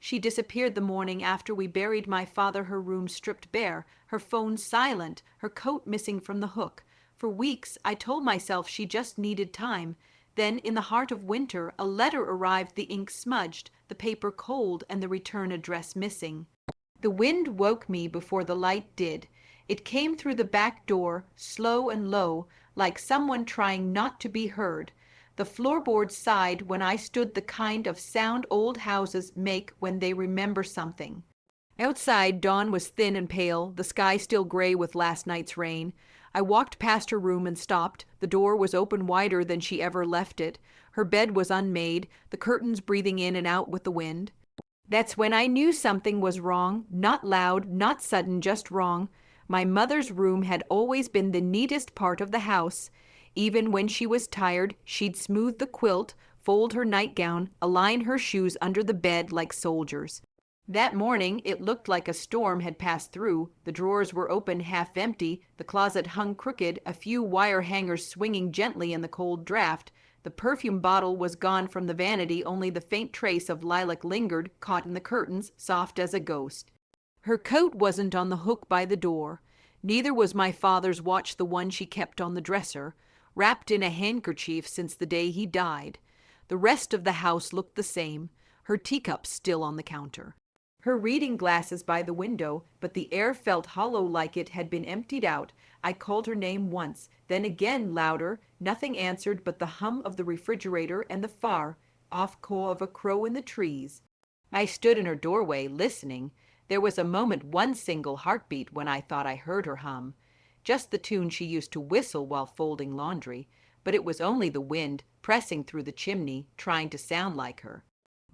She disappeared the morning after we buried my father, her room stripped bare, her phone silent, her coat missing from the hook. For weeks I told myself she just needed time. Then, in the heart of winter, a letter arrived, the ink smudged, the paper cold, and the return address missing. The wind woke me before the light did. It came through the back door, slow and low, like someone trying not to be heard. The floorboards sighed when I stood, the kind of sound old houses make when they remember something. Outside, dawn was thin and pale, the sky still gray with last night's rain. I walked past her room and stopped. The door was open wider than she ever left it. Her bed was unmade, the curtains breathing in and out with the wind. That's when I knew something was wrong, not loud, not sudden, just wrong. My mother's room had always been the neatest part of the house. Even when she was tired, she'd smooth the quilt, fold her nightgown, align her shoes under the bed like soldiers. That morning it looked like a storm had passed through. The drawers were open, half empty, the closet hung crooked, a few wire hangers swinging gently in the cold draft. The perfume bottle was gone from the vanity, only the faint trace of lilac lingered, caught in the curtains, soft as a ghost. Her coat wasn't on the hook by the door. Neither was my father's watch, the one she kept on the dresser, wrapped in a handkerchief since the day he died. The rest of the house looked the same, her teacups still on the counter, her reading glasses by the window, but the air felt hollow, like it had been emptied out. I called her name once, then again, louder. Nothing answered but the hum of the refrigerator and the far off caw of a crow in the trees. I stood in her doorway, listening. There was a moment, one single heartbeat, when I thought I heard her hum. Just the tune she used to whistle while folding laundry, but it was only the wind, pressing through the chimney, trying to sound like her.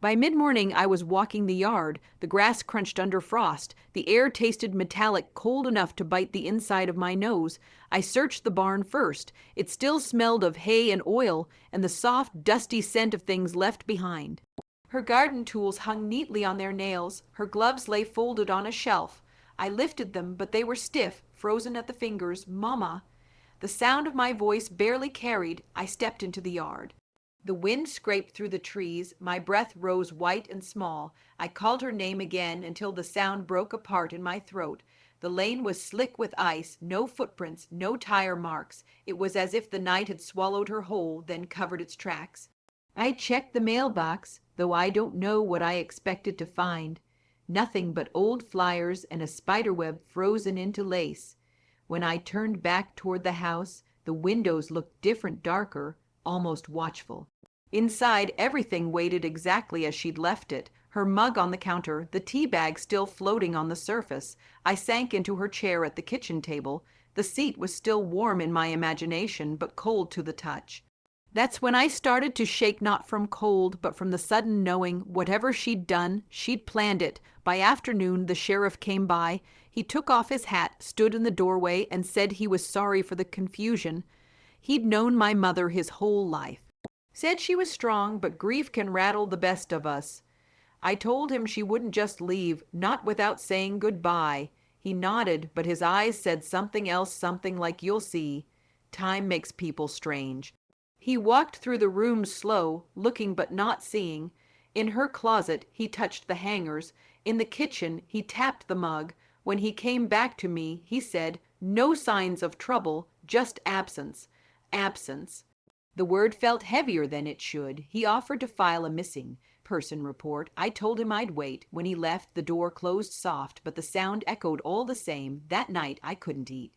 By mid-morning I was walking the yard. The grass crunched under frost. The air tasted metallic, cold enough to bite the inside of my nose. I searched the barn first. It still smelled of hay and oil, and the soft, dusty scent of things left behind. Her garden tools hung neatly on their nails. Her gloves lay folded on a shelf. I lifted them, but they were stiff, frozen at the fingers. Mama! The sound of my voice barely carried. I stepped into the yard. The wind scraped through the trees. My breath rose white and small. I called her name again until the sound broke apart in my throat. The lane was slick with ice, no footprints, no tire marks. It was as if the night had swallowed her whole, then covered its tracks. I checked the mailbox, though I don't know what I expected to find. Nothing but old flyers and a spiderweb frozen into lace. When I turned back toward the house, the windows looked different, darker, almost watchful. Inside, everything waited exactly as she'd left it. Her mug on the counter, the tea bag still floating on the surface. I sank into her chair at the kitchen table. The seat was still warm in my imagination, but cold to the touch. That's when I started to shake, not from cold, but from the sudden knowing whatever she'd done, she'd planned it. By afternoon, the sheriff came by. He took off his hat, stood in the doorway, and said he was sorry for the confusion. He'd known my mother his whole life. Said she was strong, but grief can rattle the best of us. I told him she wouldn't just leave, not without saying goodbye. He nodded, but his eyes said something else, something like, "You'll see. Time makes people strange." He walked through the room slow, looking but not seeing. In her closet, he touched the hangers. In the kitchen, he tapped the mug. When he came back to me, he said, "No signs of trouble, just absence. Absence." The word felt heavier than it should. He offered to file a missing person report. I told him I'd wait. When he left, the door closed soft, but the sound echoed all the same. That night, I couldn't eat.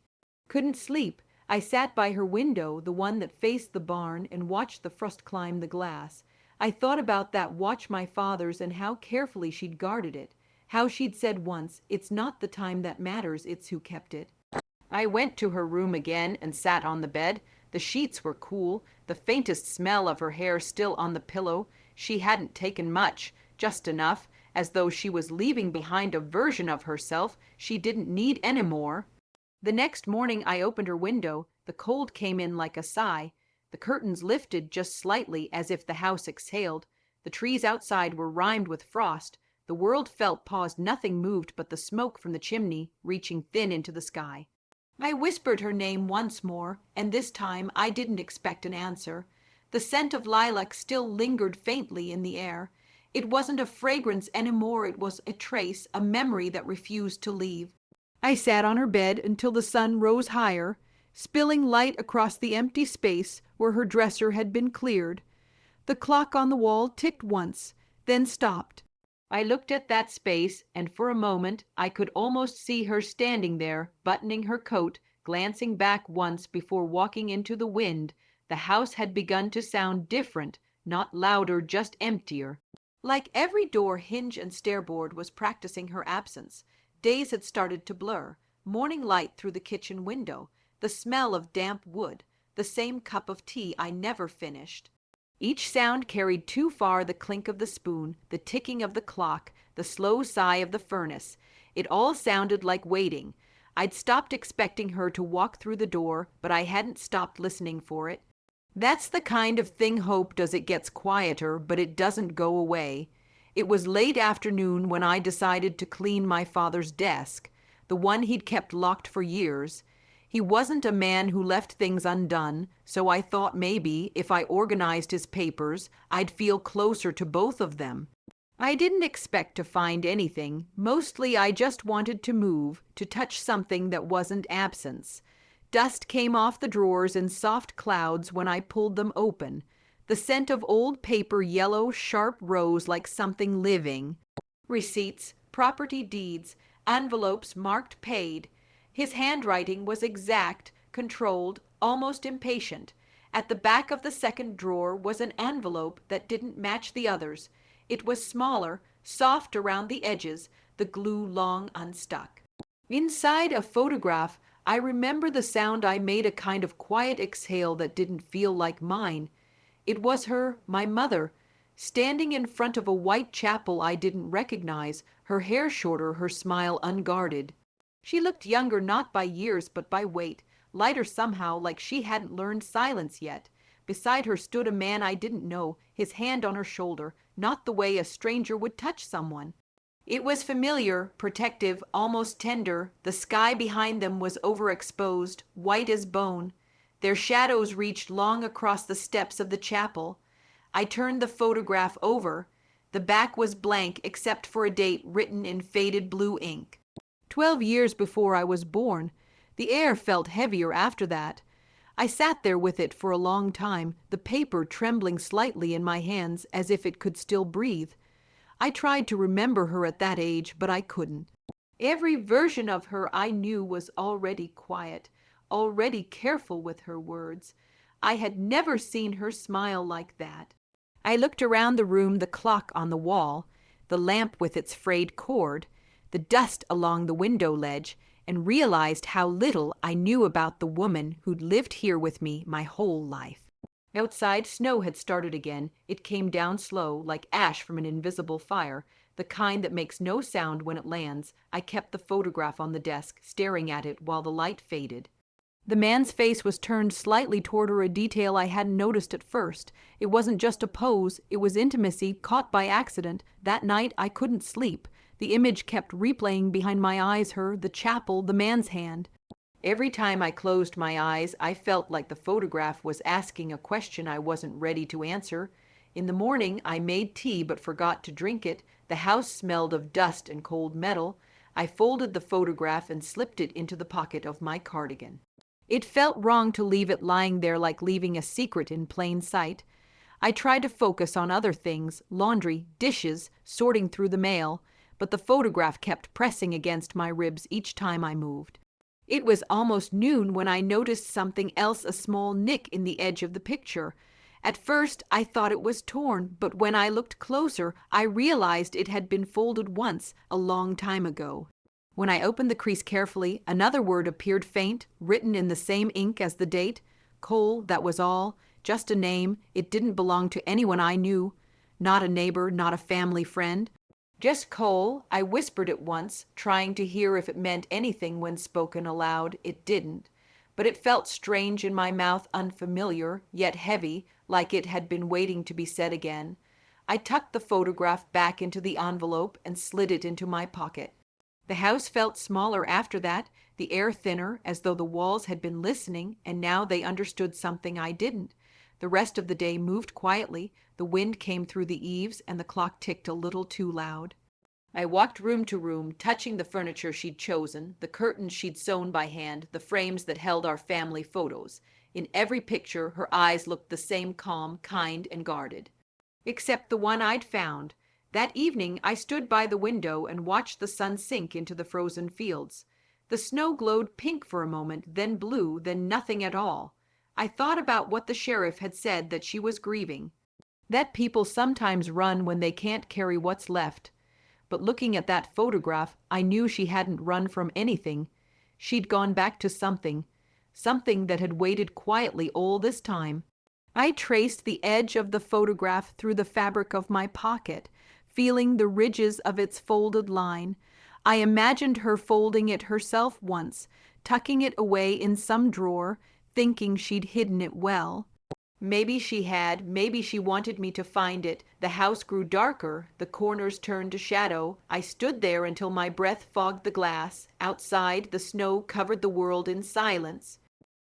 Couldn't sleep. I sat by her window, the one that faced the barn, and watched the frost climb the glass. I thought about that watch, my father's, and how carefully she'd guarded it. How she'd said once, "It's not the time that matters, it's who kept it." I went to her room again and sat on the bed. The sheets were cool, the faintest smell of her hair still on the pillow. She hadn't taken much, just enough, as though she was leaving behind a version of herself she didn't need any more. The next morning I opened her window. The cold came in like a sigh. The curtains lifted just slightly, as if the house exhaled. The trees outside were rimed with frost. The world felt paused. Nothing moved but the smoke from the chimney, reaching thin into the sky. I whispered her name once more, and this time I didn't expect an answer. The scent of lilac still lingered faintly in the air. It wasn't a fragrance anymore, it was a trace, a memory that refused to leave. I sat on her bed until the sun rose higher, spilling light across the empty space where her dresser had been cleared. The clock on the wall ticked once, then stopped. I looked at that space, and for a moment I could almost see her standing there, buttoning her coat, glancing back once before walking into the wind. The house had begun to sound different, not louder, just emptier. Like every door, hinge, and stairboard was practicing her absence. Days had started to blur. Morning light through the kitchen window, the smell of damp wood, the same cup of tea I never finished. Each sound carried too far: the clink of the spoon, the ticking of the clock, the slow sigh of the furnace. It all sounded like waiting. I'd stopped expecting her to walk through the door, but I hadn't stopped listening for it. That's the kind of thing hope does. It gets quieter, but it doesn't go away. It was late afternoon when I decided to clean my father's desk, the one he'd kept locked for years. He wasn't a man who left things undone, so I thought maybe if I organized his papers, I'd feel closer to both of them. I didn't expect to find anything. Mostly I just wanted to move, to touch something that wasn't absence. Dust came off the drawers in soft clouds when I pulled them open. The scent of old paper, yellow, sharp rose like something living. Receipts, property deeds, envelopes marked paid. His handwriting was exact, controlled, almost impatient. At the back of the second drawer was an envelope that didn't match the others. It was smaller, soft around the edges, the glue long unstuck. Inside a photograph, I remember the sound I made, a kind of quiet exhale that didn't feel like mine. It was her, my mother, standing in front of a white chapel I didn't recognize, her hair shorter, her smile unguarded. She looked younger, not by years, but by weight, lighter somehow, like she hadn't learned silence yet. Beside her stood a man I didn't know, his hand on her shoulder, not the way a stranger would touch someone. It was familiar, protective, almost tender. The sky behind them was overexposed, white as bone. Their shadows reached long across the steps of the chapel. I turned the photograph over. The back was blank except for a date written in faded blue ink. 12 years before I was born. The air felt heavier after that. I sat there with it for a long time, the paper trembling slightly in my hands as if it could still breathe. I tried to remember her at that age, but I couldn't. Every version of her I knew was already quiet, already careful with her words. I had never seen her smile like that. I looked around the room, the clock on the wall, the lamp with its frayed cord, the dust along the window ledge, and realized how little I knew about the woman who'd lived here with me my whole life. Outside, snow had started again. It came down slow, like ash from an invisible fire, the kind that makes no sound when it lands. I kept the photograph on the desk, staring at it while the light faded. The man's face was turned slightly toward her, a detail I hadn't noticed at first. It wasn't just a pose, it was intimacy caught by accident. That night I couldn't sleep. The image kept replaying behind my eyes, her, the chapel, the man's hand. Every time I closed my eyes, I felt like the photograph was asking a question I wasn't ready to answer. In the morning, I made tea but forgot to drink it. The house smelled of dust and cold metal. I folded the photograph and slipped it into the pocket of my cardigan. It felt wrong to leave it lying there, like leaving a secret in plain sight. I tried to focus on other things, laundry, dishes, sorting through the mail, but the photograph kept pressing against my ribs each time I moved. It was almost noon when I noticed something else, a small nick in the edge of the picture. At first, I thought it was torn, but when I looked closer, I realized it had been folded once, a long time ago. When I opened the crease carefully, another word appeared faint, written in the same ink as the date. Cole, that was all. Just a name. It didn't belong to anyone I knew. Not a neighbor, not a family friend. Just Cole. I whispered it once, trying to hear if it meant anything when spoken aloud. It didn't. But it felt strange in my mouth, unfamiliar, yet heavy, like it had been waiting to be said again. I tucked the photograph back into the envelope and slid it into my pocket. The house felt smaller after that, the air thinner, as though the walls had been listening, and now they understood something I didn't. The rest of the day moved quietly. The wind came through the eaves, and the clock ticked a little too loud. I walked room to room, touching the furniture she'd chosen, the curtains she'd sewn by hand, the frames that held our family photos. In every picture, her eyes looked the same calm, kind, and guarded. Except the one I'd found. That evening, I stood by the window and watched the sun sink into the frozen fields. The snow glowed pink for a moment, then blue, then nothing at all. I thought about what the sheriff had said, that she was grieving. That people sometimes run when they can't carry what's left. But looking at that photograph, I knew she hadn't run from anything. She'd gone back to something that had waited quietly all this time. I traced the edge of the photograph through the fabric of my pocket, feeling the ridges of its folded line. I imagined her folding it herself once, tucking it away in some drawer, thinking she'd hidden it well. Maybe she had, maybe she wanted me to find it. The house grew darker, the corners turned to shadow. I stood there until my breath fogged the glass. Outside, the snow covered the world in silence.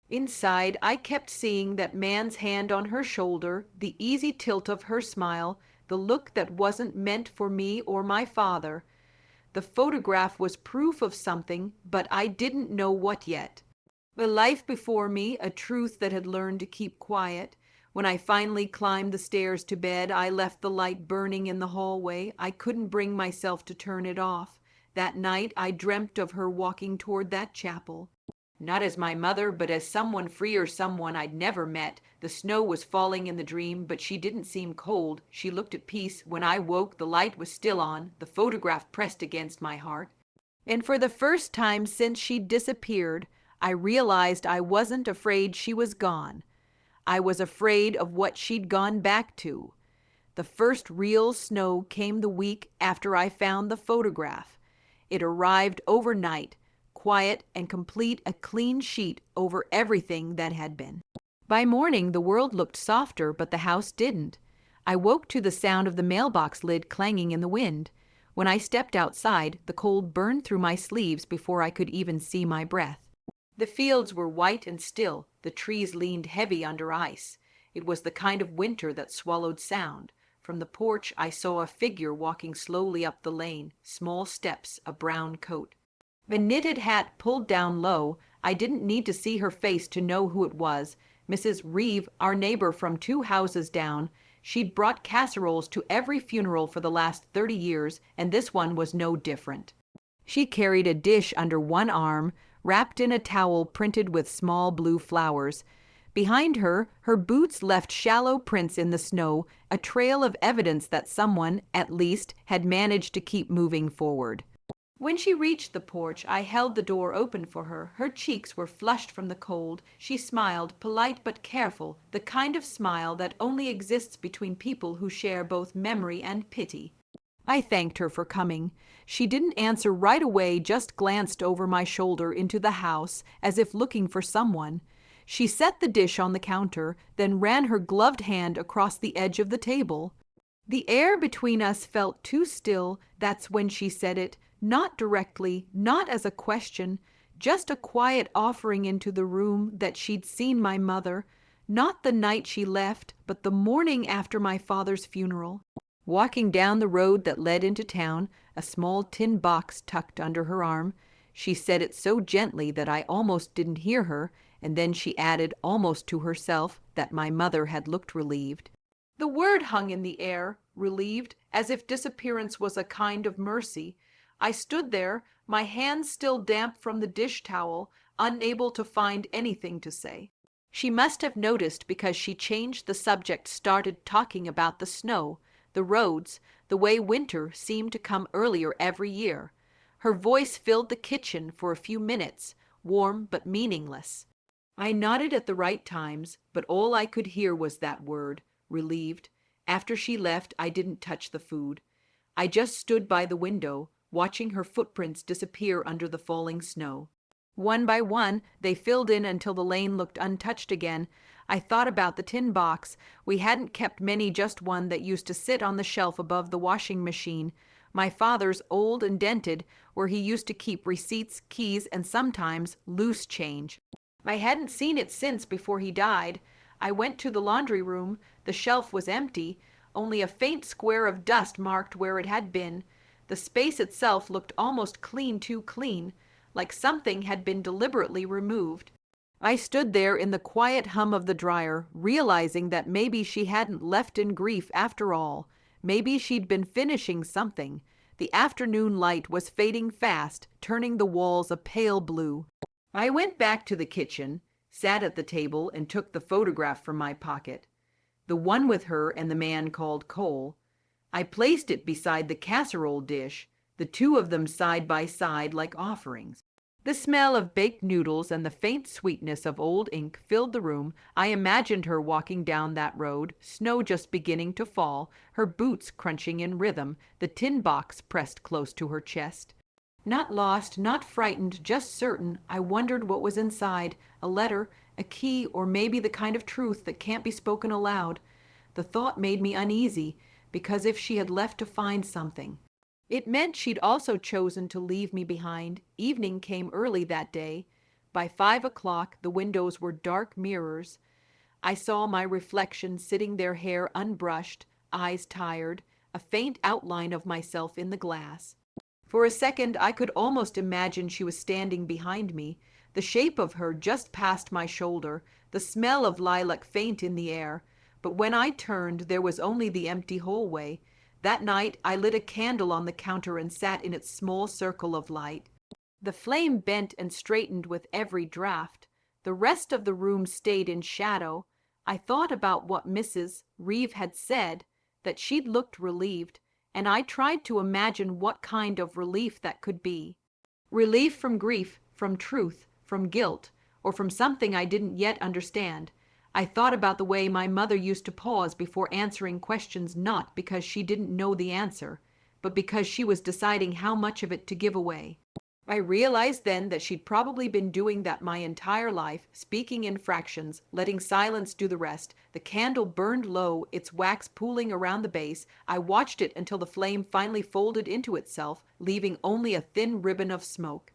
Inside, I kept seeing that man's hand on her shoulder, the easy tilt of her smile, the look that wasn't meant for me or my father. The photograph was proof of something, but I didn't know what yet. A life before me, a truth that had learned to keep quiet. When I finally climbed the stairs to bed, I left the light burning in the hallway. I couldn't bring myself to turn it off. That night, I dreamt of her walking toward that chapel. Not as my mother, but as someone freer, someone I'd never met. The snow was falling in the dream, but she didn't seem cold. She looked at peace. When I woke, the light was still on, the photograph pressed against my heart. And for the first time since she'd disappeared, I realized I wasn't afraid she was gone. I was afraid of what she'd gone back to. The first real snow came the week after I found the photograph. It arrived overnight, quiet and complete, a clean sheet over everything that had been. By morning, the world looked softer, but the house didn't. I woke to the sound of the mailbox lid clanging in the wind. When I stepped outside, the cold burned through my sleeves before I could even see my breath. The fields were white and still. The trees leaned heavy under ice. It was the kind of winter that swallowed sound. From the porch, I saw a figure walking slowly up the lane, small steps, a brown coat. A knitted hat pulled down low. I didn't need to see her face to know who it was. Mrs. Reeve, our neighbor from 2 houses down. She'd brought casseroles to every funeral for the last 30 years, and this one was no different. She carried a dish under one arm, wrapped in a towel printed with small blue flowers. Behind her, her boots left shallow prints in the snow, a trail of evidence that someone, at least, had managed to keep moving forward. When she reached the porch, I held the door open for her. Her cheeks were flushed from the cold. She smiled, polite but careful, the kind of smile that only exists between people who share both memory and pity. I thanked her for coming. She didn't answer right away, just glanced over my shoulder into the house, as if looking for someone. She set the dish on the counter, then ran her gloved hand across the edge of the table. The air between us felt too still. That's when she said it, not directly, not as a question, just a quiet offering into the room that she'd seen my mother, not the night she left, but the morning after my father's funeral. Walking down the road that led into town, a small tin box tucked under her arm, she said it so gently that I almost didn't hear her, and then she added, almost to herself, that my mother had looked relieved. The word hung in the air, relieved, as if disappearance was a kind of mercy. I stood there, my hands still damp from the dish towel, unable to find anything to say. She must have noticed, because she changed the subject, started talking about the snow, the roads, the way winter seemed to come earlier every year. Her voice filled the kitchen for a few minutes, warm but meaningless. I nodded at the right times, but all I could hear was that word, relieved. After she left, I didn't touch the food. I just stood by the window, watching her footprints disappear under the falling snow. One by one, they filled in until the lane looked untouched again. I thought about the tin box. We hadn't kept many, just one that used to sit on the shelf above the washing machine. My father's, old and dented, where he used to keep receipts, keys, and sometimes loose change. I hadn't seen it since before he died. I went to the laundry room. The shelf was empty. only a faint square of dust marked where it had been. The space itself looked almost too clean, like something had been deliberately removed. I stood there in the quiet hum of the dryer, realizing that maybe she hadn't left in grief after all. Maybe she'd been finishing something. The afternoon light was fading fast, turning the walls a pale blue. I went back to the kitchen, sat at the table, and took the photograph from my pocket. The one with her and the man called Cole. I placed it beside the casserole dish, the two of them side by side like offerings. The smell of baked noodles and the faint sweetness of old ink filled the room. I imagined her walking down that road, snow just beginning to fall, her boots crunching in rhythm, the tin box pressed close to her chest. Not lost, not frightened, just certain. I wondered what was inside, a letter, a key, or maybe the kind of truth that can't be spoken aloud. The thought made me uneasy, because if she had left to find something, it meant she'd also chosen to leave me behind. Evening came early that day. By 5 o'clock, the windows were dark mirrors. I saw my reflection sitting there, hair unbrushed, eyes tired, a faint outline of myself in the glass. For a second, I could almost imagine she was standing behind me, the shape of her just past my shoulder, the smell of lilac faint in the air. But when I turned, there was only the empty hallway. That night, I lit a candle on the counter and sat in its small circle of light. The flame bent and straightened with every draft. The rest of the room stayed in shadow. I thought about what Mrs. Reeve had said, that she'd looked relieved, and I tried to imagine what kind of relief that could be. Relief from grief, from truth, from guilt, or from something I didn't yet understand. I thought about the way my mother used to pause before answering questions, not because she didn't know the answer, but because she was deciding how much of it to give away. I realized then that she'd probably been doing that my entire life, speaking in fractions, letting silence do the rest. The candle burned low, its wax pooling around the base. I watched it until the flame finally folded into itself, leaving only a thin ribbon of smoke.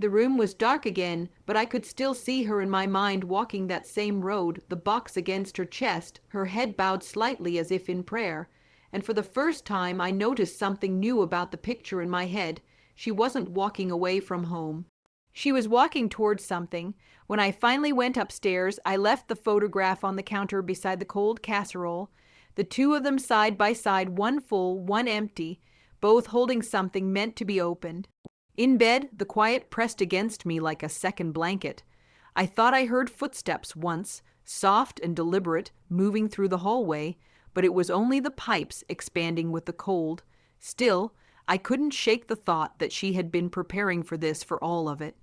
The room was dark again, but I could still see her in my mind walking that same road, the box against her chest, her head bowed slightly as if in prayer. And for the first time I noticed something new about the picture in my head. She wasn't walking away from home. She was walking towards something. When I finally went upstairs, I left the photograph on the counter beside the cold casserole, the two of them side by side, one full, one empty, both holding something meant to be opened. In bed, the quiet pressed against me like a second blanket. I thought I heard footsteps once, soft and deliberate, moving through the hallway, but it was only the pipes expanding with the cold. Still, I couldn't shake the thought that she had been preparing for this for all of it.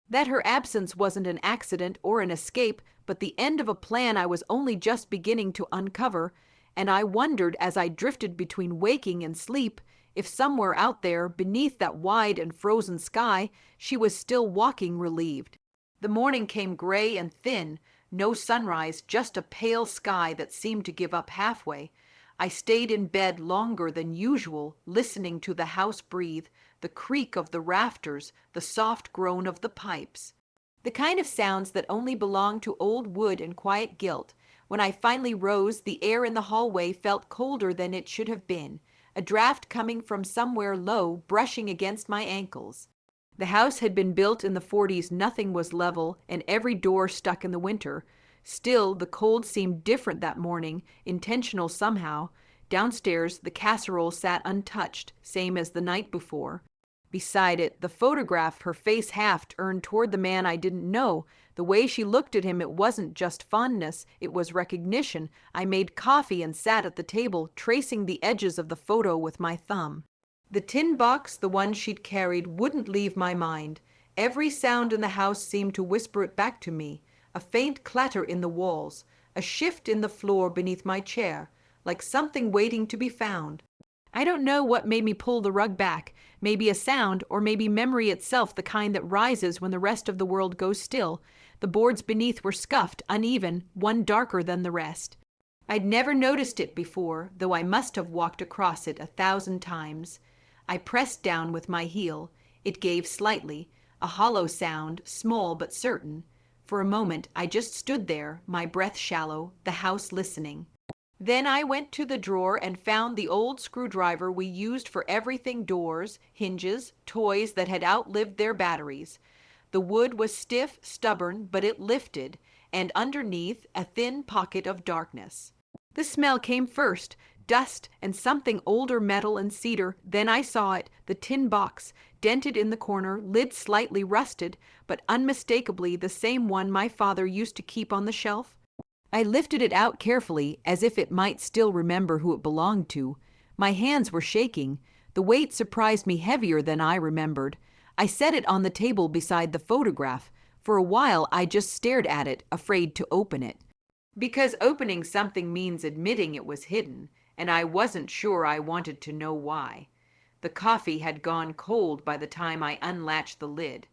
That her absence wasn't an accident or an escape, but the end of a plan I was only just beginning to uncover, and I wondered as I drifted between waking and sleep, if somewhere out there, beneath that wide and frozen sky, she was still walking relieved. The morning came gray and thin, no sunrise, just a pale sky that seemed to give up halfway. I stayed in bed longer than usual, listening to the house breathe, the creak of the rafters, the soft groan of the pipes. The kind of sounds that only belong to old wood and quiet guilt. When I finally rose, the air in the hallway felt colder than it should have been, a draft coming from somewhere low, brushing against my ankles. The house had been built in the 40s, nothing was level, and every door stuck in the winter. Still, the cold seemed different that morning, intentional somehow. Downstairs, the casserole sat untouched, same as the night before. Beside it, the photograph, her face half turned toward the man I didn't know. The way she looked at him, it wasn't just fondness, it was recognition. I made coffee and sat at the table, tracing the edges of the photo with my thumb. The tin box, the one she'd carried, wouldn't leave my mind. Every sound in the house seemed to whisper it back to me. A faint clatter in the walls, a shift in the floor beneath my chair, like something waiting to be found. I don't know what made me pull the rug back, maybe a sound, or maybe memory itself, the kind that rises when the rest of the world goes still. The boards beneath were scuffed, uneven, one darker than the rest. I'd never noticed it before, though I must have walked across it 1,000 times. I pressed down with my heel. It gave slightly, a hollow sound, small but certain. For a moment I just stood there, my breath shallow, the house listening. Then I went to the drawer and found the old screwdriver we used for everything: doors, hinges, toys that had outlived their batteries. The wood was stiff, stubborn, but it lifted, and underneath a thin pocket of darkness. The smell came first, dust and something older, metal and cedar. Then I saw it, the tin box, dented in the corner, lid slightly rusted, but unmistakably the same one my father used to keep on the shelf. I lifted it out carefully, as if it might still remember who it belonged to. My hands were shaking. The weight surprised me heavier than I remembered. I set it on the table beside the photograph. For a while I just stared at it, afraid to open it. Because opening something means admitting it was hidden, and I wasn't sure I wanted to know why. The coffee had gone cold by the time I unlatched the lid.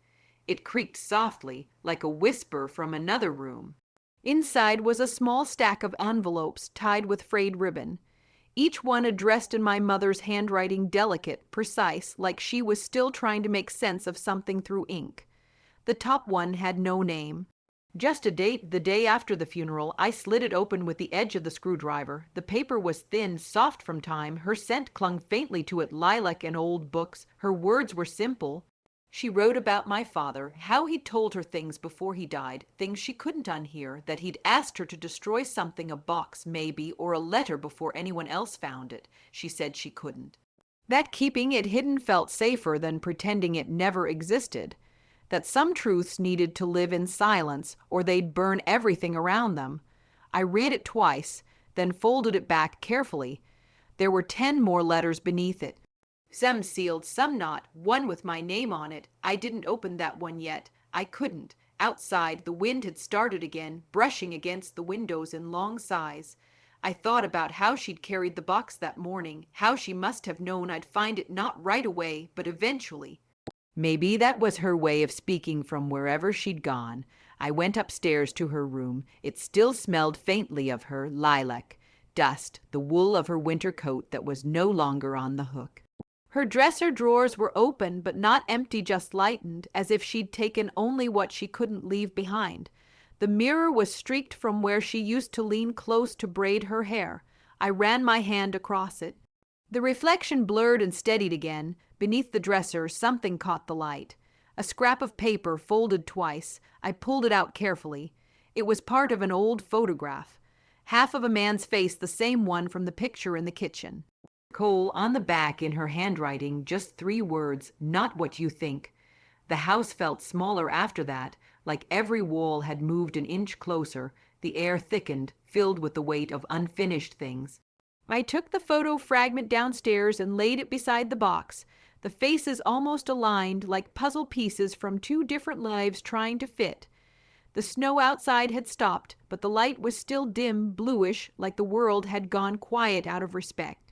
It creaked softly, like a whisper from another room. Inside was a small stack of envelopes tied with frayed ribbon, each one addressed in my mother's handwriting, delicate, precise, like she was still trying to make sense of something through ink. The top one had no name. Just a date: the day after the funeral. I slid it open with the edge of the screwdriver. The paper was thin, soft from time. Her scent clung faintly to it, lilac and old books. Her words were simple. She wrote about my father, how he'd told her things before he died, things she couldn't unhear, that he'd asked her to destroy something, a box, maybe, or a letter before anyone else found it. She said she couldn't. That keeping it hidden felt safer than pretending it never existed. That some truths needed to live in silence, or they'd burn everything around them. I read it twice, then folded it back carefully. There were 10 more letters beneath it. Some sealed, some not, one with my name on it. I didn't open that one yet. I couldn't. Outside, the wind had started again, brushing against the windows in long sighs. I thought about how she'd carried the box that morning, how she must have known I'd find it, not right away, but eventually. Maybe that was her way of speaking from wherever she'd gone. I went upstairs to her room. It still smelled faintly of her, lilac, dust, the wool of her winter coat that was no longer on the hook. Her dresser drawers were open, but not empty, just lightened, as if she'd taken only what she couldn't leave behind. The mirror was streaked from where she used to lean close to braid her hair. I ran my hand across it. The reflection blurred and steadied again. Beneath the dresser, something caught the light. A scrap of paper, folded twice. I pulled it out carefully. It was part of an old photograph. Half of a man's face, the same one from the picture in the kitchen. Cole on the back in her handwriting, just 3 words: not what you think. The house felt smaller after that, like every wall had moved an inch closer. The air thickened, filled with the weight of unfinished things. I took the photo fragment downstairs and laid it beside the box. The faces almost aligned, like puzzle pieces from 2 different lives trying to fit. The snow outside had stopped, but the light was still dim, bluish, like the world had gone quiet out of respect.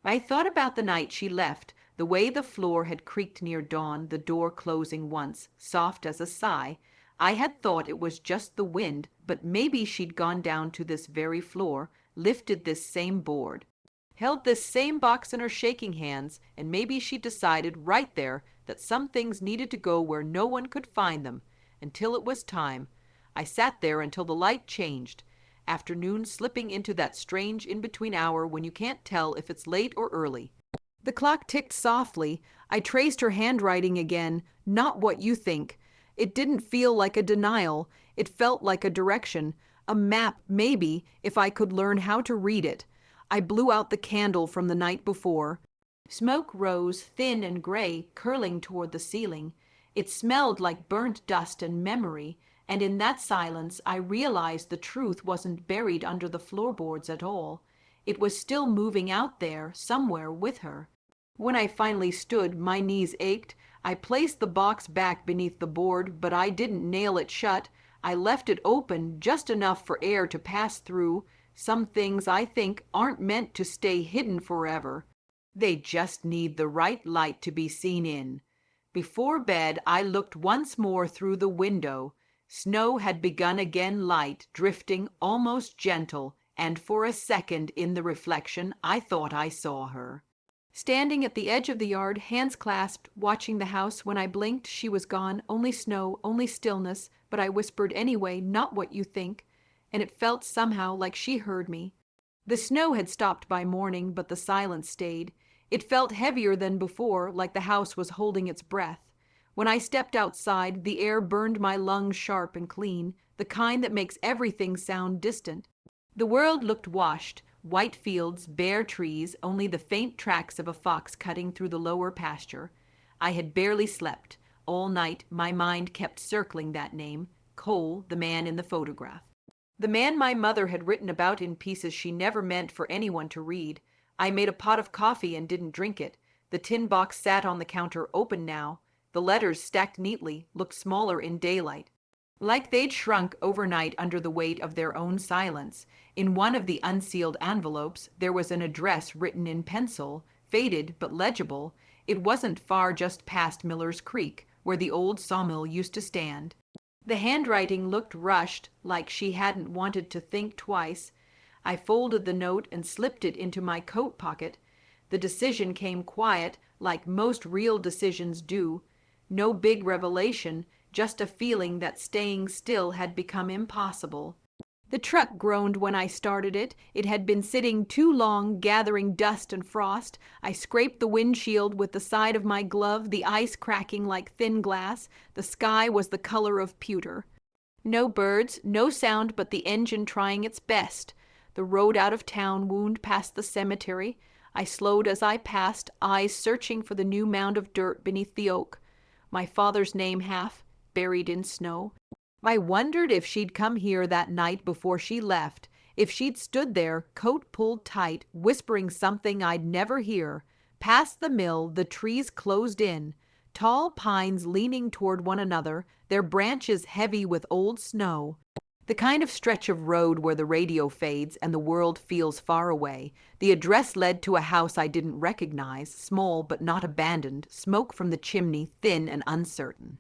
I thought about the night she left, the way the floor had creaked near dawn, the door closing once, soft as a sigh. I had thought it was just the wind, but maybe she'd gone down to this very floor, lifted this same board, held this same box in her shaking hands, and maybe she decided right there that some things needed to go where no one could find them, until it was time. I sat there until the light changed. Afternoon slipping into that strange in-between hour when you can't tell if it's late or early. The clock ticked softly. I traced her handwriting again. Not what you think. It didn't feel like a denial. It felt like a direction. A map, maybe, if I could learn how to read it. I blew out the candle from the night before. Smoke rose, thin and gray, curling toward the ceiling. It smelled like burnt dust and memory. And in that silence, I realized the truth wasn't buried under the floorboards at all. It was still moving out there, somewhere with her. When I finally stood, my knees ached. I placed the box back beneath the board, but I didn't nail it shut. I left it open, just enough for air to pass through. Some things, I think, aren't meant to stay hidden forever. They just need the right light to be seen in. Before bed, I looked once more through the window. Snow had begun again, light, drifting, almost gentle, and for a second in the reflection I thought I saw her. Standing at the edge of the yard, hands clasped, watching the house. When I blinked, she was gone. Only snow, only stillness, but I whispered anyway, not what you think, and it felt somehow like she heard me. The snow had stopped by morning, but the silence stayed. It felt heavier than before, like the house was holding its breath. When I stepped outside, the air burned my lungs sharp and clean, the kind that makes everything sound distant. The world looked washed, white fields, bare trees, only the faint tracks of a fox cutting through the lower pasture. I had barely slept. All night my mind kept circling that name, Cole, the man in the photograph. The man my mother had written about in pieces she never meant for anyone to read. I made a pot of coffee and didn't drink it. The tin box sat on the counter, open now. The letters, stacked neatly, looked smaller in daylight, like they'd shrunk overnight under the weight of their own silence. In one of the unsealed envelopes, there was an address written in pencil, faded but legible. It wasn't far, just past Miller's Creek, where the old sawmill used to stand. The handwriting looked rushed, like she hadn't wanted to think twice. I folded the note and slipped it into my coat pocket. The decision came quiet, like most real decisions do. No big revelation, just a feeling that staying still had become impossible. The truck groaned when I started it. It had been sitting too long, gathering dust and frost. I scraped the windshield with the side of my glove, the ice cracking like thin glass. The sky was the color of pewter. No birds, no sound but the engine trying its best. The road out of town wound past the cemetery. I slowed as I passed, eyes searching for the new mound of dirt beneath the oak. My father's name half buried in snow. I wondered if she'd come here that night before she left, if she'd stood there, coat pulled tight, whispering something I'd never hear. Past the mill, the trees closed in, tall pines leaning toward one another, their branches heavy with old snow. The kind of stretch of road where the radio fades and the world feels far away. The address led to a house I didn't recognize, small but not abandoned, smoke from the chimney thin and uncertain.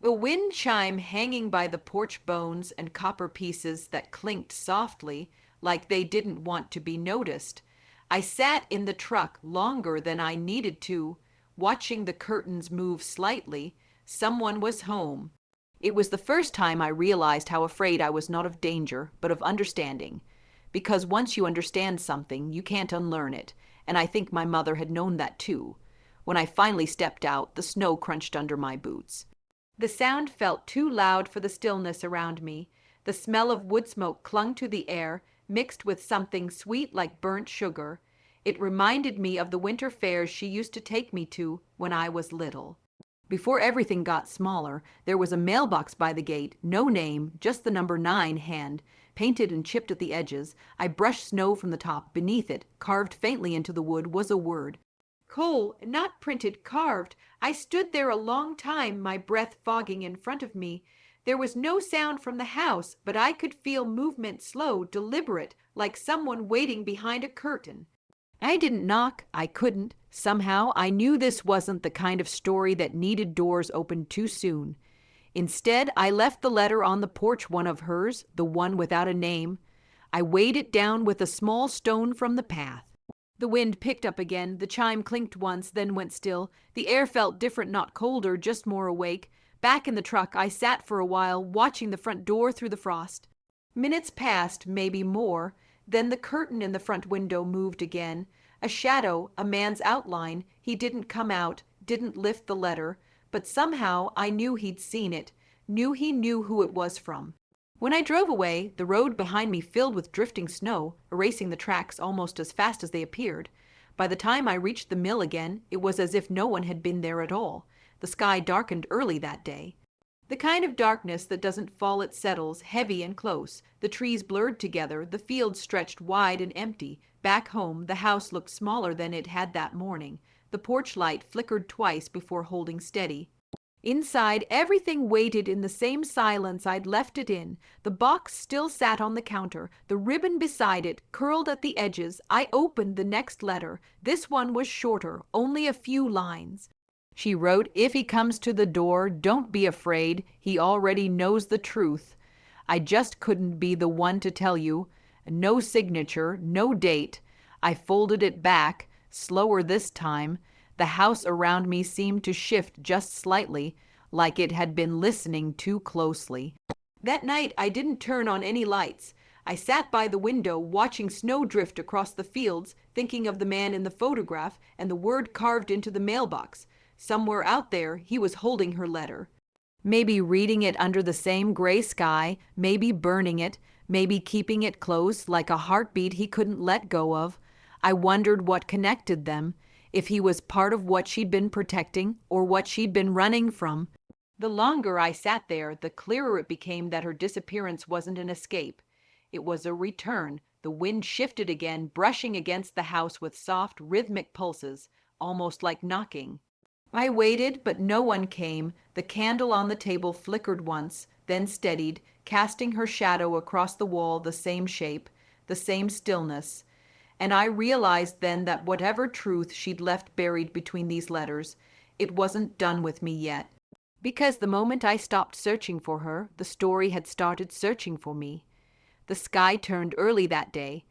A wind chime hanging by the porch bones and copper pieces that clinked softly, like they didn't want to be noticed. I sat in the truck longer than I needed to, watching the curtains move slightly. Someone was home. It was the first time I realized how afraid I was not of danger, but of understanding. Because once you understand something, you can't unlearn it, and I think my mother had known that too. When I finally stepped out, the snow crunched under my boots. The sound felt too loud for the stillness around me. The smell of wood smoke clung to the air, mixed with something sweet like burnt sugar. It reminded me of the winter fairs she used to take me to when I was little. Before everything got smaller, there was a mailbox by the gate, no name, just the number 9 hand, painted and chipped at the edges. I brushed snow from the top. Beneath it, carved faintly into the wood, was a word. Cole, not printed, carved. I stood there a long time, my breath fogging in front of me. There was no sound from the house, but I could feel movement slow, deliberate, like someone waiting behind a curtain. I didn't knock. I couldn't. Somehow, I knew this wasn't the kind of story that needed doors opened too soon. Instead, I left the letter on the porch, one of hers, the one without a name. I weighed it down with a small stone from the path. The wind picked up again. The chime clinked once, then went still. The air felt different, not colder, just more awake. Back in the truck, I sat for a while, watching the front door through the frost. Minutes passed, maybe more. Then the curtain in the front window moved again. A shadow, a man's outline. He didn't come out, didn't lift the letter, but somehow I knew he'd seen it, knew he knew who it was from. When I drove away, the road behind me filled with drifting snow, erasing the tracks almost as fast as they appeared. By the time I reached the mill again, it was as if no one had been there at all. The sky darkened early that day. The kind of darkness that doesn't fall, it settles, heavy and close. The trees blurred together, the fields stretched wide and empty. Back home, the house looked smaller than it had that morning. The porch light flickered twice before holding steady. Inside, everything waited in the same silence I'd left it in. The box still sat on the counter, the ribbon beside it, curled at the edges. I opened the next letter. This one was shorter, only a few lines. She wrote, "If he comes to the door, don't be afraid. He already knows the truth. I just couldn't be the one to tell you. No signature, no date." I folded it back, slower this time. The house around me seemed to shift just slightly, like it had been listening too closely. That night I didn't turn on any lights. I sat by the window watching snow drift across the fields, thinking of the man in the photograph and the word carved into the mailbox. Somewhere out there, he was holding her letter. Maybe reading it under the same gray sky, maybe burning it, maybe keeping it close like a heartbeat he couldn't let go of. I wondered what connected them, if he was part of what she'd been protecting or what she'd been running from. The longer I sat there, the clearer it became that her disappearance wasn't an escape. It was a return. The wind shifted again, brushing against the house with soft, rhythmic pulses, almost like knocking. I waited, but no one came. The candle on the table flickered once, then steadied, casting her shadow across the wall, the same shape, the same stillness. And I realized then that whatever truth she'd left buried between these letters, it wasn't done with me yet. Because the moment I stopped searching for her, the story had started searching for me. The sky turned early that day,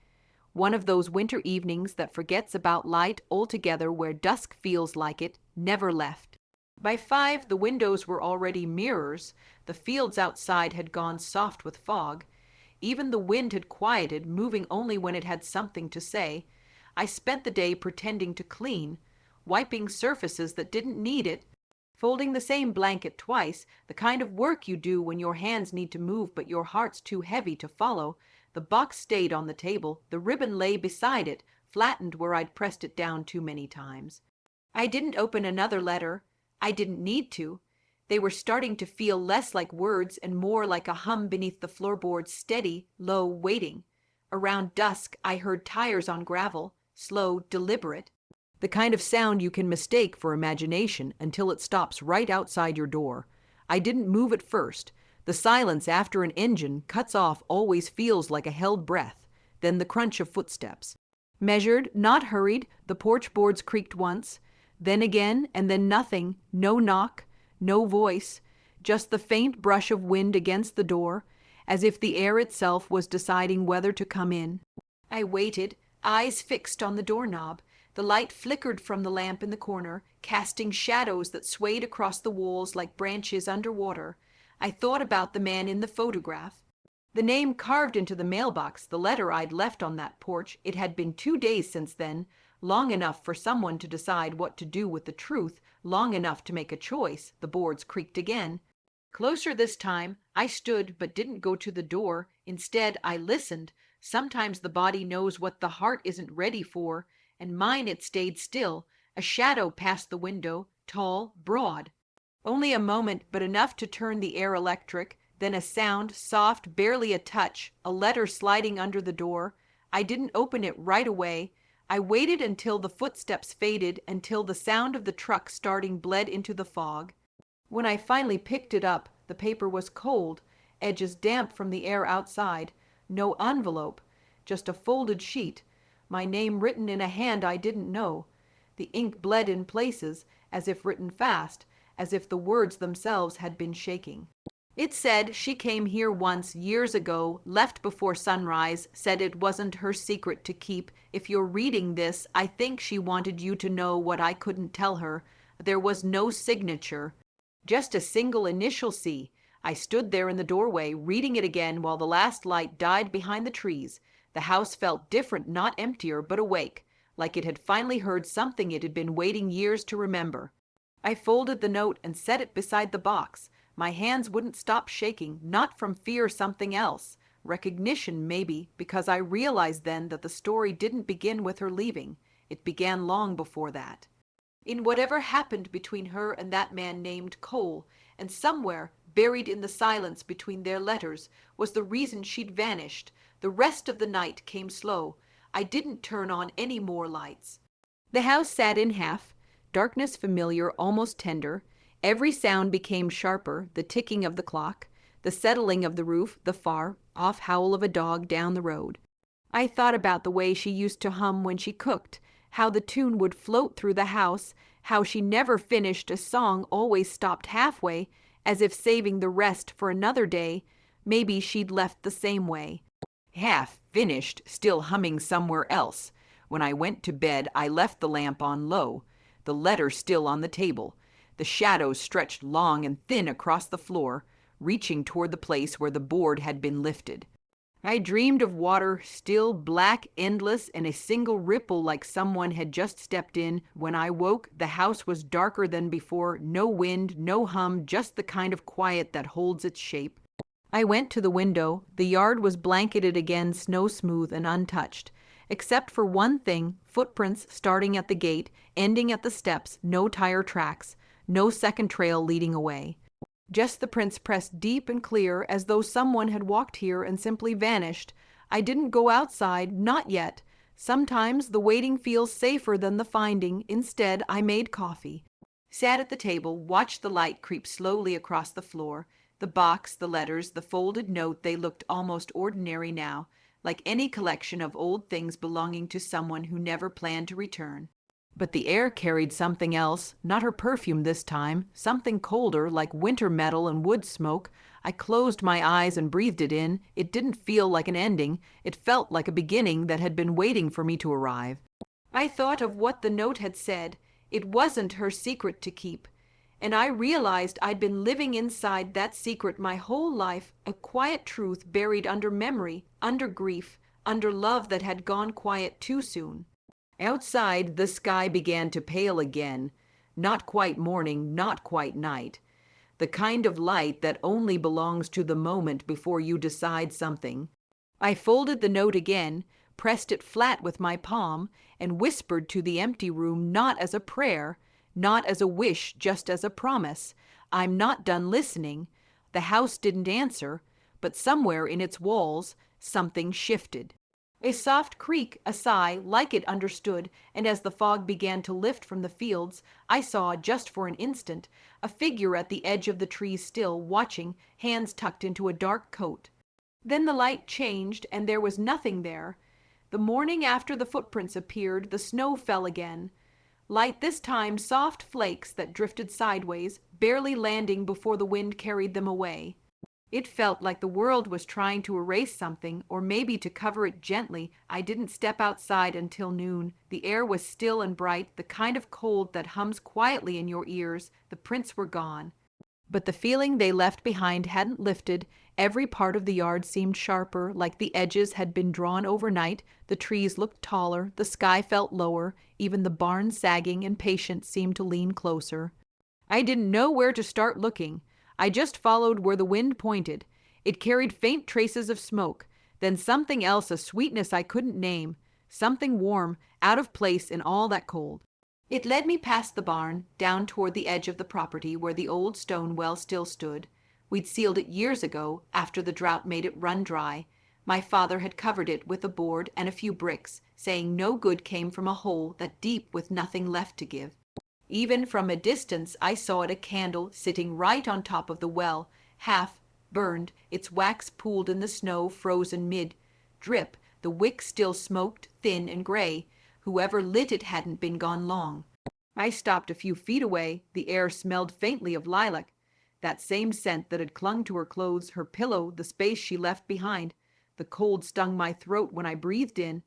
one of those winter evenings that forgets about light altogether, where dusk feels like it never left. By 5, the windows were already mirrors. The fields outside had gone soft with fog. Even the wind had quieted, moving only when it had something to say. I spent the day pretending to clean, wiping surfaces that didn't need it, folding the same blanket twice, the kind of work you do when your hands need to move but your heart's too heavy to follow. The box stayed on the table. The ribbon lay beside it, flattened where I'd pressed it down too many times. I didn't open another letter. I didn't need to. They were starting to feel less like words and more like a hum beneath the floorboards, steady, low, waiting. Around dusk, I heard tires on gravel, slow, deliberate. The kind of sound you can mistake for imagination until it stops right outside your door. I didn't move at first. The silence after an engine cuts off always feels like a held breath, then the crunch of footsteps. Measured, not hurried, the porch boards creaked once, then again, and then nothing, no knock, no voice, just the faint brush of wind against the door, as if the air itself was deciding whether to come in. I waited, eyes fixed on the doorknob. The light flickered from the lamp in the corner, casting shadows that swayed across the walls like branches underwater. I thought about the man in the photograph. The name carved into the mailbox, the letter I'd left on that porch. It had been 2 days since then, long enough for someone to decide what to do with the truth, long enough to make a choice. The boards creaked again. Closer this time, I stood but didn't go to the door. Instead, I listened. Sometimes the body knows what the heart isn't ready for, and mine it stayed still. A shadow passed the window, tall, broad. Only a moment, but enough to turn the air electric. Then a sound, soft, barely a touch, a letter sliding under the door. I didn't open it right away. I waited until the footsteps faded, until the sound of the truck starting bled into the fog. When I finally picked it up, the paper was cold, edges damp from the air outside. No envelope, just a folded sheet. My name written in a hand I didn't know. The ink bled in places, as if written fast, as if the words themselves had been shaking. It said she came here once, years ago, left before sunrise, said it wasn't her secret to keep. If you're reading this, I think she wanted you to know what I couldn't tell her. There was no signature, just a single initial C. I stood there in the doorway, reading it again while the last light died behind the trees. The house felt different, not emptier, but awake, like it had finally heard something it had been waiting years to remember. I folded the note and set it beside the box. My hands wouldn't stop shaking, not from fear, something else. Recognition, maybe, because I realized then that the story didn't begin with her leaving. It began long before that. In whatever happened between her and that man named Cole, and somewhere, buried in the silence between their letters, was the reason she'd vanished. The rest of the night came slow. I didn't turn on any more lights. The house sat in half, darkness familiar, almost tender. Every sound became sharper, the ticking of the clock, the settling of the roof, the far-off howl of a dog down the road. I thought about the way she used to hum when she cooked, how the tune would float through the house, how she never finished a song, always stopped halfway, as if saving the rest for another day. Maybe she'd left the same way. Half finished, still humming somewhere else. When I went to bed, I left the lamp on low, the letter still on the table. The shadows stretched long and thin across the floor, reaching toward the place where the board had been lifted. I dreamed of water, still, black, endless, and a single ripple like someone had just stepped in. When I woke, the house was darker than before, no wind, no hum, just the kind of quiet that holds its shape. I went to the window. The yard was blanketed again, snow smooth and untouched. Except for one thing, footprints starting at the gate, ending at the steps, no tire tracks, no second trail leading away. Just the prints pressed deep and clear, as though someone had walked here and simply vanished. I didn't go outside, not yet. Sometimes the waiting feels safer than the finding. Instead, I made coffee. Sat at the table, watched the light creep slowly across the floor. The box, the letters, the folded note, they looked almost ordinary now, like any collection of old things belonging to someone who never planned to return. But the air carried something else, not her perfume this time, something colder, like winter metal and wood smoke. I closed my eyes and breathed it in. It didn't feel like an ending. It felt like a beginning that had been waiting for me to arrive. I thought of what the note had said. It wasn't her secret to keep. And I realized I'd been living inside that secret my whole life, a quiet truth buried under memory, under grief, under love that had gone quiet too soon. Outside, the sky began to pale again. Not quite morning, not quite night. The kind of light that only belongs to the moment before you decide something. I folded the note again, pressed it flat with my palm, and whispered to the empty room, not as a prayer, not as a wish, just as a promise. I'm not done listening. The house didn't answer, but somewhere in its walls, something shifted. A soft creak, a sigh, like it understood, and as the fog began to lift from the fields, I saw, just for an instant, a figure at the edge of the trees still, watching, hands tucked into a dark coat. Then the light changed, and there was nothing there. The morning after the footprints appeared, the snow fell again. Light this time, soft flakes that drifted sideways, barely landing before the wind carried them away. It felt like the world was trying to erase something, or maybe to cover it gently. I didn't step outside until noon. The air was still and bright, the kind of cold that hums quietly in your ears. The prints were gone. But the feeling they left behind hadn't lifted. Every part of the yard seemed sharper, like the edges had been drawn overnight. The trees looked taller, the sky felt lower, even the barn sagging and patient seemed to lean closer. I didn't know where to start looking. I just followed where the wind pointed. It carried faint traces of smoke, then something else, a sweetness I couldn't name, something warm, out of place in all that cold. It led me past the barn, down toward the edge of the property where the old stone well still stood. We'd sealed it years ago, after the drought made it run dry. My father had covered it with a board and a few bricks, saying no good came from a hole that deep with nothing left to give. Even from a distance I saw it, a candle sitting right on top of the well, half burned, its wax pooled in the snow, frozen mid-drip. The wick still smoked, thin and gray. Whoever lit it hadn't been gone long. I stopped a few feet away. The air smelled faintly of lilac, that same scent that had clung to her clothes, her pillow, the space she left behind. The cold stung my throat when I breathed in.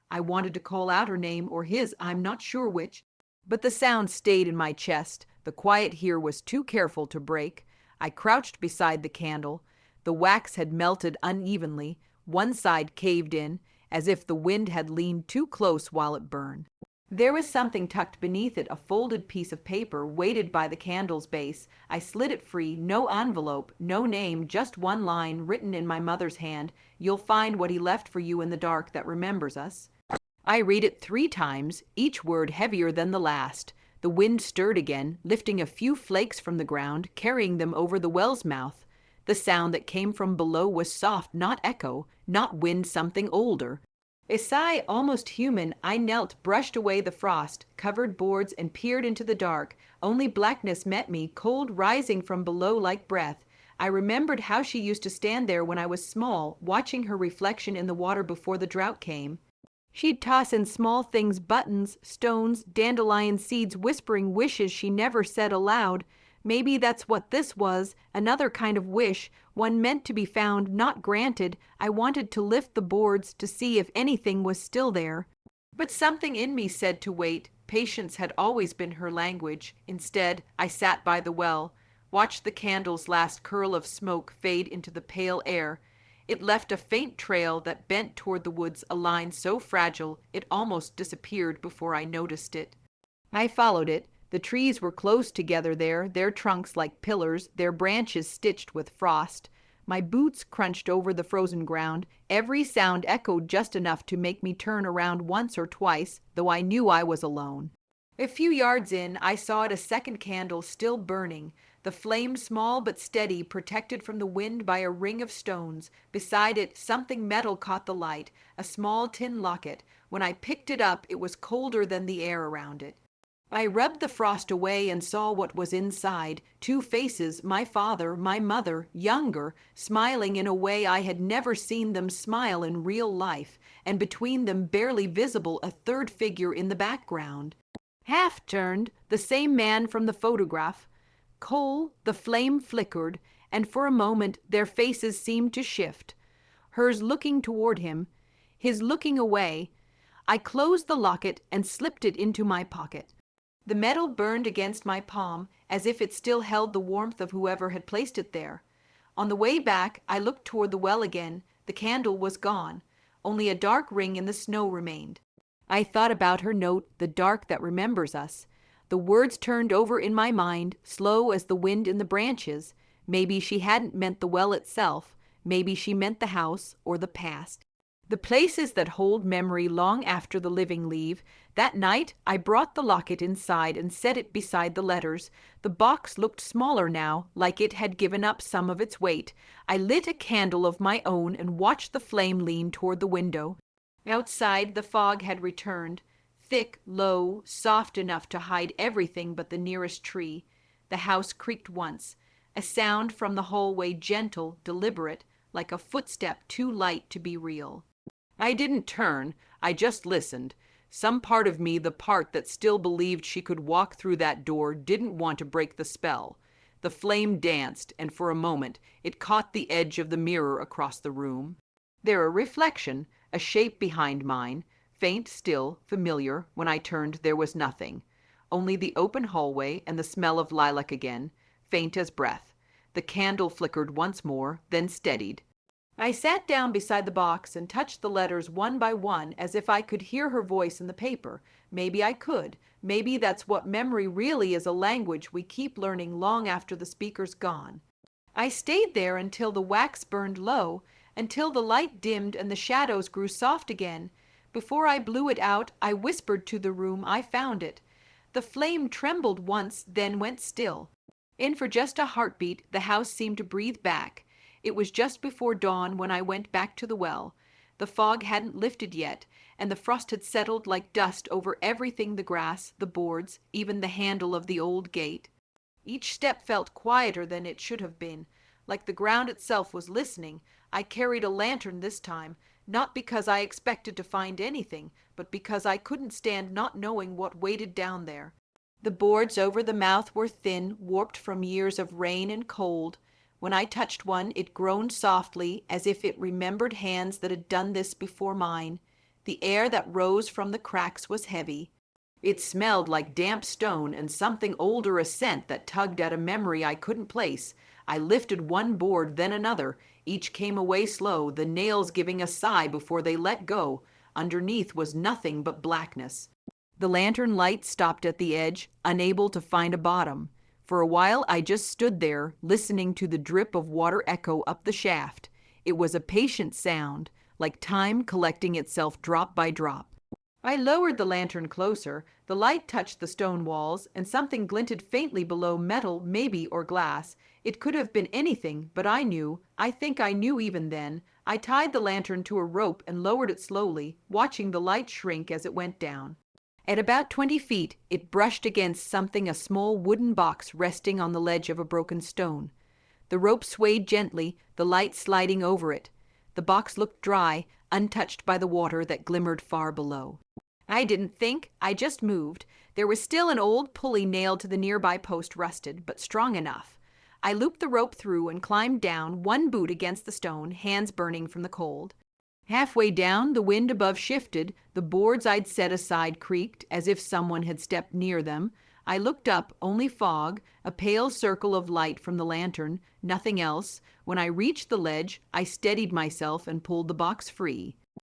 I wanted to call out her name, or his, I'm not sure which. But the sound stayed in my chest. The quiet here was too careful to break. I crouched beside the candle. The wax had melted unevenly. One side caved in, as if the wind had leaned too close while it burned. There was something tucked beneath it, a folded piece of paper, weighted by the candle's base. I slid it free, no envelope, no name, just one line, written in my mother's hand. You'll find what he left for you in the dark that remembers us. I read it 3 times, each word heavier than the last. The wind stirred again, lifting a few flakes from the ground, carrying them over the well's mouth. The sound that came from below was soft, not echo, not wind, something older. A sigh almost human. I knelt, brushed away the frost, covered boards, and peered into the dark. Only blackness met me, cold rising from below like breath. I remembered how she used to stand there when I was small, watching her reflection in the water before the drought came. She'd toss in small things, buttons, stones, dandelion seeds, whispering wishes she never said aloud. Maybe that's what this was, another kind of wish, one meant to be found, not granted. I wanted to lift the boards to see if anything was still there. But something in me said to wait. Patience had always been her language. Instead, I sat by the well, watched the candle's last curl of smoke fade into the pale air, It left a faint trail that bent toward the woods, a line so fragile it almost disappeared before I noticed it. I followed it. The trees were close together there, their trunks like pillars, their branches stitched with frost. My boots crunched over the frozen ground. Every sound echoed just enough to make me turn around once or twice, though I knew I was alone. A few yards in, I saw a second candle still burning, the flame small but steady, protected from the wind by a ring of stones. Beside it, something metal caught the light, a small tin locket. When I picked it up, it was colder than the air around it. I rubbed the frost away and saw what was inside. Two faces, my father, my mother, younger, smiling in a way I had never seen them smile in real life, and between them, barely visible, a third figure in the background. Half turned, the same man from the photograph. Coal, the flame flickered, and for a moment their faces seemed to shift. Hers looking toward him, his looking away. I closed the locket and slipped it into my pocket. The metal burned against my palm as if it still held the warmth of whoever had placed it there. On the way back, I looked toward the well again. The candle was gone. Only a dark ring in the snow remained. I thought about her note, the dark that remembers us. The words turned over in my mind, slow as the wind in the branches. Maybe she hadn't meant the well itself. Maybe she meant the house or the past. The places that hold memory long after the living leave. That night, I brought the locket inside and set it beside the letters. The box looked smaller now, like it had given up some of its weight. I lit a candle of my own and watched the flame lean toward the window. Outside, the fog had returned, thick, low, soft enough to hide everything but the nearest tree. The house creaked once, a sound from the hallway, gentle, deliberate, like a footstep too light to be real. I didn't turn, I just listened. Some part of me, the part that still believed she could walk through that door, didn't want to break the spell. The flame danced, and for a moment it caught the edge of the mirror across the room. There a reflection, a shape behind mine, faint still, familiar. When I turned, there was nothing. Only the open hallway and the smell of lilac again, faint as breath. The candle flickered once more, then steadied. I sat down beside the box and touched the letters one by one as if I could hear her voice in the paper. Maybe I could. Maybe that's what memory really is, a language we keep learning long after the speaker's gone. I stayed there until the wax burned low, until the light dimmed and the shadows grew soft again. Before I blew it out, I whispered to the room I found it. The flame trembled once, then went still. In for just a heartbeat, the house seemed to breathe back. It was just before dawn when I went back to the well. The fog hadn't lifted yet, and the frost had settled like dust over everything, the grass, the boards, even the handle of the old gate. Each step felt quieter than it should have been, like the ground itself was listening. I carried a lantern this time, not because I expected to find anything, but because I couldn't stand not knowing what waited down there. The boards over the mouth were thin, warped from years of rain and cold. When I touched one, it groaned softly, as if it remembered hands that had done this before mine. The air that rose from the cracks was heavy. It smelled like damp stone and something older, a scent that tugged at a memory I couldn't place. I lifted one board, then another. Each came away slow, the nails giving a sigh before they let go. Underneath was nothing but blackness. The lantern light stopped at the edge, unable to find a bottom. For a while I just stood there, listening to the drip of water echo up the shaft. It was a patient sound, like time collecting itself drop by drop. I lowered the lantern closer. The light touched the stone walls, and something glinted faintly below, metal, maybe, or glass. It could have been anything, but I think I knew even then. I tied the lantern to a rope and lowered it slowly, watching the light shrink as it went down. At about 20 feet, it brushed against something, a small wooden box resting on the ledge of a broken stone. The rope swayed gently, the light sliding over it. The box looked dry, untouched by the water that glimmered far below. I didn't think, I just moved. There was still an old pulley nailed to the nearby post, rusted, but strong enough. I looped the rope through and climbed down, one boot against the stone, hands burning from the cold. Halfway down, the wind above shifted. The boards I'd set aside creaked, as if someone had stepped near them. I looked up, only fog, a pale circle of light from the lantern, nothing else. When I reached the ledge, I steadied myself and pulled the box free.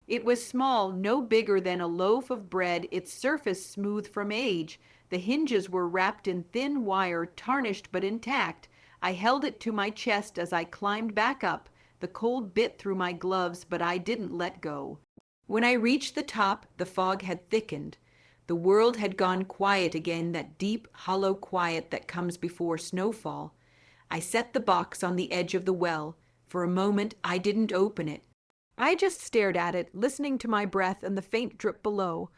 It was small, no bigger than a loaf of bread, its surface smooth from age. The hinges were wrapped in thin wire, tarnished but intact. I held it to my chest as I climbed back up. The cold bit through my gloves, but I didn't let go. When I reached the top, the fog had thickened. The world had gone quiet again, that deep, hollow quiet that comes before snowfall. I set the box on the edge of the well. For a moment, I didn't open it. I just stared at it, listening to my breath and the faint drip below.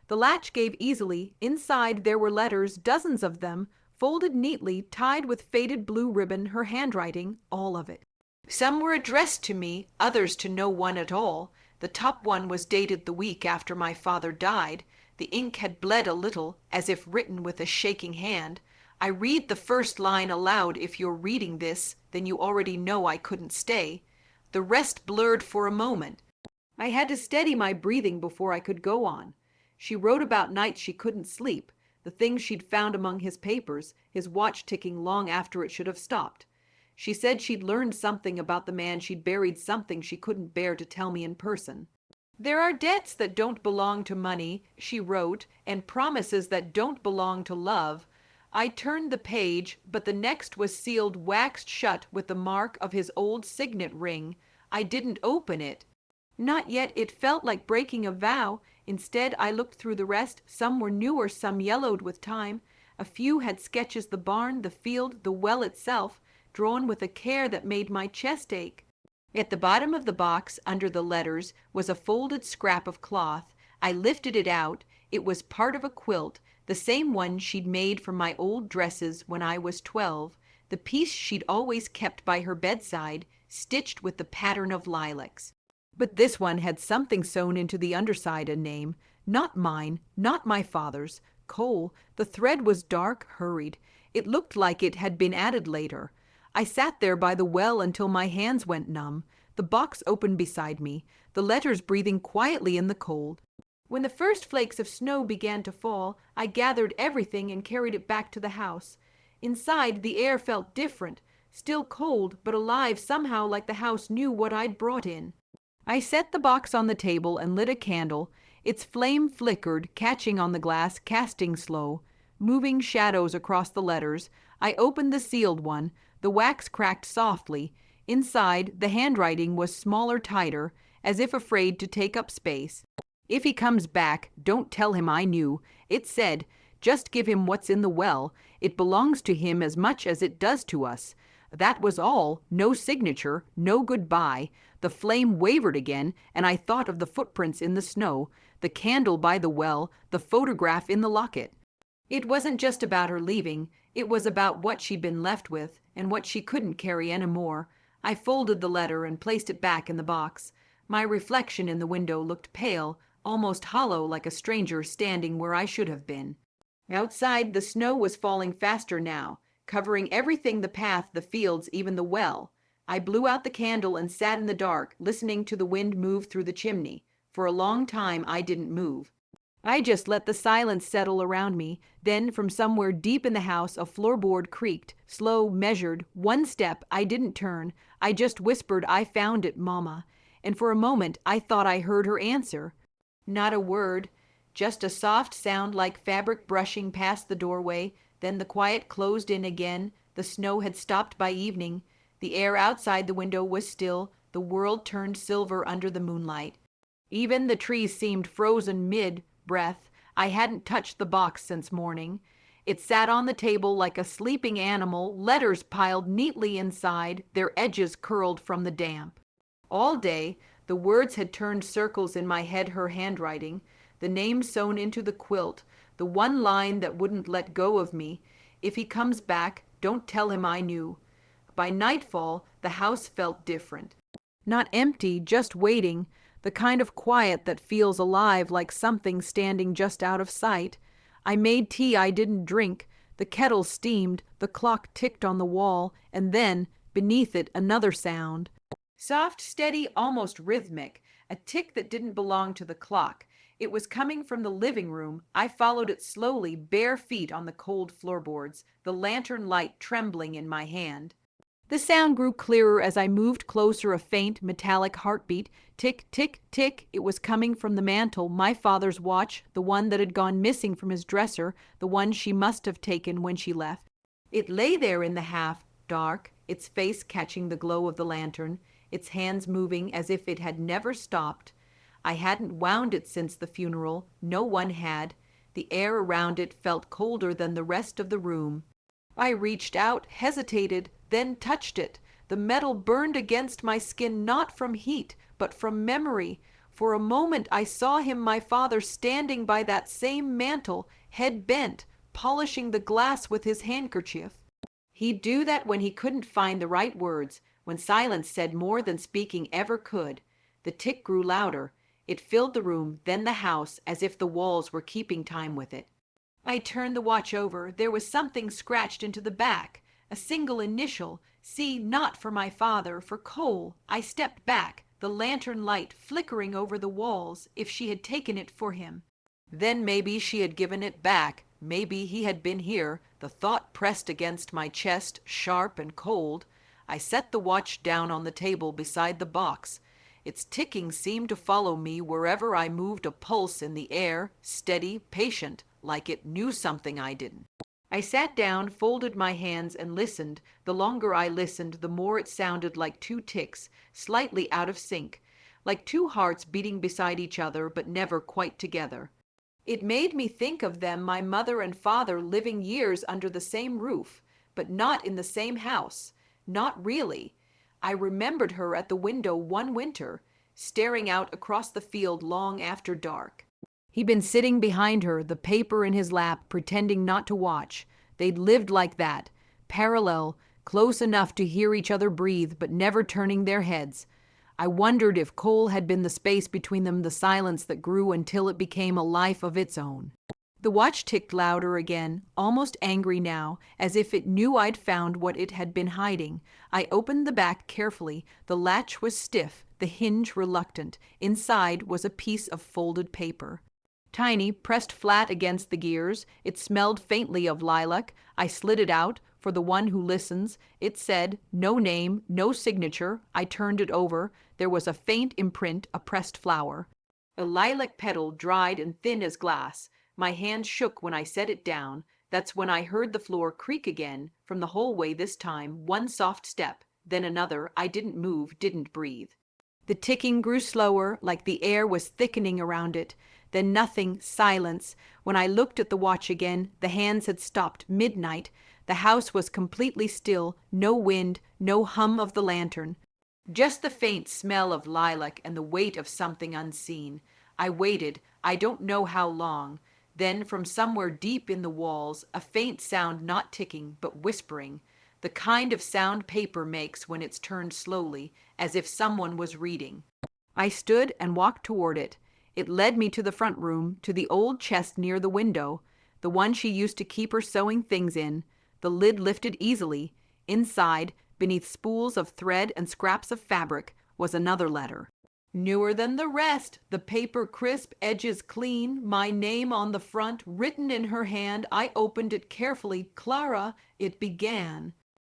The latch gave easily. Inside there were letters, dozens of them, folded neatly, tied with faded blue ribbon, her handwriting, all of it. Some were addressed to me, others to no one at all. The top one was dated the week after my father died. The ink had bled a little, as if written with a shaking hand. I read the first line aloud. If you're reading this, then you already know I couldn't stay. The rest blurred for a moment. I had to steady my breathing before I could go on. She wrote about nights she couldn't sleep, the things she'd found among his papers, his watch ticking long after it should have stopped. She said she'd learned something about the man she'd buried, something she couldn't bear to tell me in person. There are debts that don't belong to money, she wrote, and promises that don't belong to love. I turned the page, but the next was sealed, waxed shut with the mark of his old signet ring. I didn't open it. Not yet. It felt like breaking a vow. Instead, I looked through the rest. Some were newer, some yellowed with time. A few had sketches, the barn, the field, the well itself, drawn with a care that made my chest ache. At the bottom of the box, under the letters, was a folded scrap of cloth. I lifted it out. It was part of a quilt, the same one she'd made from my old dresses when I was 12, the piece she'd always kept by her bedside, stitched with the pattern of lilacs. But this one had something sewn into the underside, a name. Not mine, not my father's. Cole. The thread was dark, hurried. It looked like it had been added later. I sat there by the well until my hands went numb. The box opened beside me, the letters breathing quietly in the cold. When the first flakes of snow began to fall, I gathered everything and carried it back to the house. Inside, the air felt different, still cold, but alive somehow, like the house knew what I'd brought in. I set the box on the table and lit a candle. Its flame flickered, catching on the glass, casting slow, moving shadows across the letters. I opened the sealed one. The wax cracked softly. Inside, the handwriting was smaller, tighter, as if afraid to take up space. If he comes back, don't tell him I knew. It said, just give him what's in the well. It belongs to him as much as it does to us. That was all. No signature, no goodbye. The flame wavered again, and I thought of the footprints in the snow, the candle by the well, the photograph in the locket. It wasn't just about her leaving. It was about what she'd been left with, and what she couldn't carry any more. I folded the letter and placed it back in the box. My reflection in the window looked pale, almost hollow, like a stranger standing where I should have been. Outside, the snow was falling faster now, covering everything, the path, the fields, even the well. I blew out the candle and sat in the dark, listening to the wind move through the chimney. For a long time, I didn't move. I just let the silence settle around me. Then, from somewhere deep in the house, a floorboard creaked, slow, measured. One step. I didn't turn. I just whispered, I found it, Mama. And for a moment, I thought I heard her answer. Not a word. Just a soft sound like fabric brushing past the doorway. Then the quiet closed in again. The snow had stopped by evening. The air outside the window was still. The world turned silver under the moonlight. Even the trees seemed frozen mid-breath. I hadn't touched the box since morning. It sat on the table like a sleeping animal, letters piled neatly inside, their edges curled from the damp. All day, the words had turned circles in my head, her handwriting, the name sewn into the quilt, the one line that wouldn't let go of me. If he comes back, don't tell him I knew. By nightfall, the house felt different. Not empty, just waiting, the kind of quiet that feels alive, like something standing just out of sight. I made tea I didn't drink. The kettle steamed, the clock ticked on the wall, and then, beneath it, another sound. Soft, steady, almost rhythmic, a tick that didn't belong to the clock. It was coming from the living room. I followed it slowly, bare feet on the cold floorboards, the lantern light trembling in my hand. The sound grew clearer as I moved closer, a faint, metallic heartbeat. Tick, tick, tick. It was coming from the mantel, my father's watch, the one that had gone missing from his dresser, the one she must have taken when she left. It lay there in the half dark, its face catching the glow of the lantern, its hands moving as if it had never stopped. I hadn't wound it since the funeral. No one had. The air around it felt colder than the rest of the room. I reached out, hesitated, then touched it. The metal burned against my skin, not from heat, but from memory. For a moment I saw him, my father, standing by that same mantel, head bent, polishing the glass with his handkerchief. He'd do that when he couldn't find the right words, when silence said more than speaking ever could. The tick grew louder. It filled the room, then the house, as if the walls were keeping time with it. I turned the watch over. There was something scratched into the back, a single initial. See, not for my father, for Cole. I stepped back, the lantern light flickering over the walls, if she had taken it for him. Then maybe she had given it back. Maybe he had been here. The thought pressed against my chest, sharp and cold. I set the watch down on the table beside the box. Its ticking seemed to follow me wherever I moved, a pulse in the air, steady, patient, like it knew something I didn't. I sat down, folded my hands, and listened. The longer I listened, the more it sounded like two ticks, slightly out of sync, like two hearts beating beside each other, but never quite together. It made me think of them, my mother and father, living years under the same roof, but not in the same house. Not really. I remembered her at the window one winter, staring out across the field long after dark. He'd been sitting behind her, the paper in his lap, pretending not to watch. They'd lived like that, parallel, close enough to hear each other breathe, but never turning their heads. I wondered if Cole had been the space between them, the silence that grew until it became a life of its own. The watch ticked louder again, almost angry now, as if it knew I'd found what it had been hiding. I opened the back carefully. The latch was stiff, the hinge reluctant. Inside was a piece of folded paper. Tiny, pressed flat against the gears. It smelled faintly of lilac. I slid it out. For the one who listens, it said, no name, no signature. I turned it over. There was a faint imprint, a pressed flower. A lilac petal, dried and thin as glass. My hand shook when I set it down. That's when I heard the floor creak again, from the hallway this time, one soft step, then another. I didn't move, didn't breathe. The ticking grew slower, like the air was thickening around it. Then nothing, silence. When I looked at the watch again, the hands had stopped, midnight. The house was completely still, no wind, no hum of the lantern. Just the faint smell of lilac and the weight of something unseen. I waited, I don't know how long. Then from somewhere deep in the walls, a faint sound, not ticking, but whispering. The kind of sound paper makes when it's turned slowly, as if someone was reading. I stood and walked toward it. It led me to the front room, to the old chest near the window, the one she used to keep her sewing things in. The lid lifted easily. Inside, beneath spools of thread and scraps of fabric, was another letter. Newer than the rest, the paper crisp, edges clean, my name on the front, written in her hand. I opened it carefully. Clara, it began.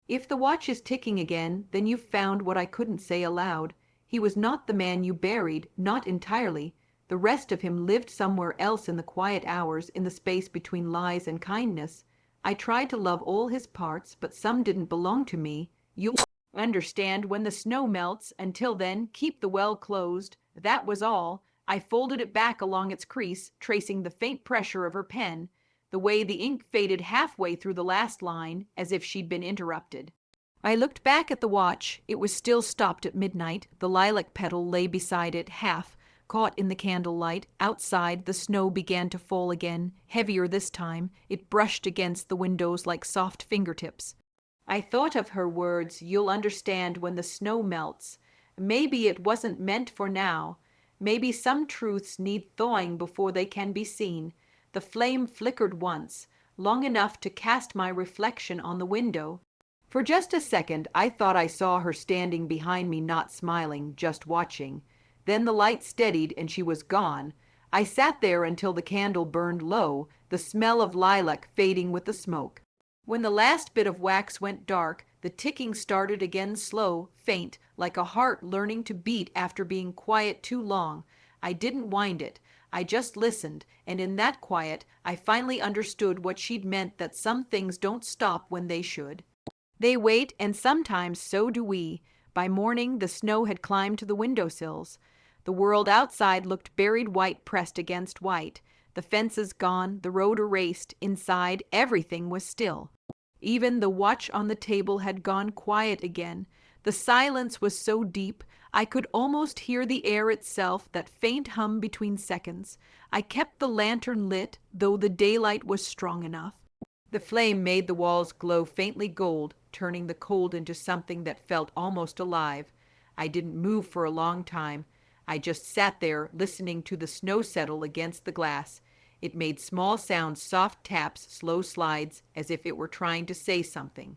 If the watch is ticking again, then you've found what I couldn't say aloud. He was not the man you buried, not entirely. The rest of him lived somewhere else in the quiet hours, in the space between lies and kindness. I tried to love all his parts, but some didn't belong to me. You'll understand when the snow melts. Until then, keep the well closed. That was all. I folded it back along its crease, tracing the faint pressure of her pen, the way the ink faded halfway through the last line, as if she'd been interrupted. I looked back at the watch. It was still stopped at midnight. The lilac petal lay beside it, half, caught in the candlelight. Outside, the snow began to fall again, heavier this time. It brushed against the windows like soft fingertips. I thought of her words, you'll understand when the snow melts. Maybe it wasn't meant for now. Maybe some truths need thawing before they can be seen. The flame flickered once, long enough to cast my reflection on the window. For just a second, I thought I saw her standing behind me, not smiling, just watching. Then the light steadied and she was gone. I sat there until the candle burned low, the smell of lilac fading with the smoke. When the last bit of wax went dark, the ticking started again slow, faint, like a heart learning to beat after being quiet too long. I didn't wind it. I just listened, and in that quiet I finally understood what she'd meant, that some things don't stop when they should. They wait, and sometimes so do we. By morning the snow had climbed to the windowsills. The world outside looked buried white pressed against white. The fences gone, the road erased. Inside, everything was still. Even the watch on the table had gone quiet again. The silence was so deep, I could almost hear the air itself, that faint hum between seconds. I kept the lantern lit, though the daylight was strong enough. The flame made the walls glow faintly gold, turning the cold into something that felt almost alive. I didn't move for a long time. I just sat there, listening to the snow settle against the glass. It made small sounds, soft taps, slow slides, as if it were trying to say something.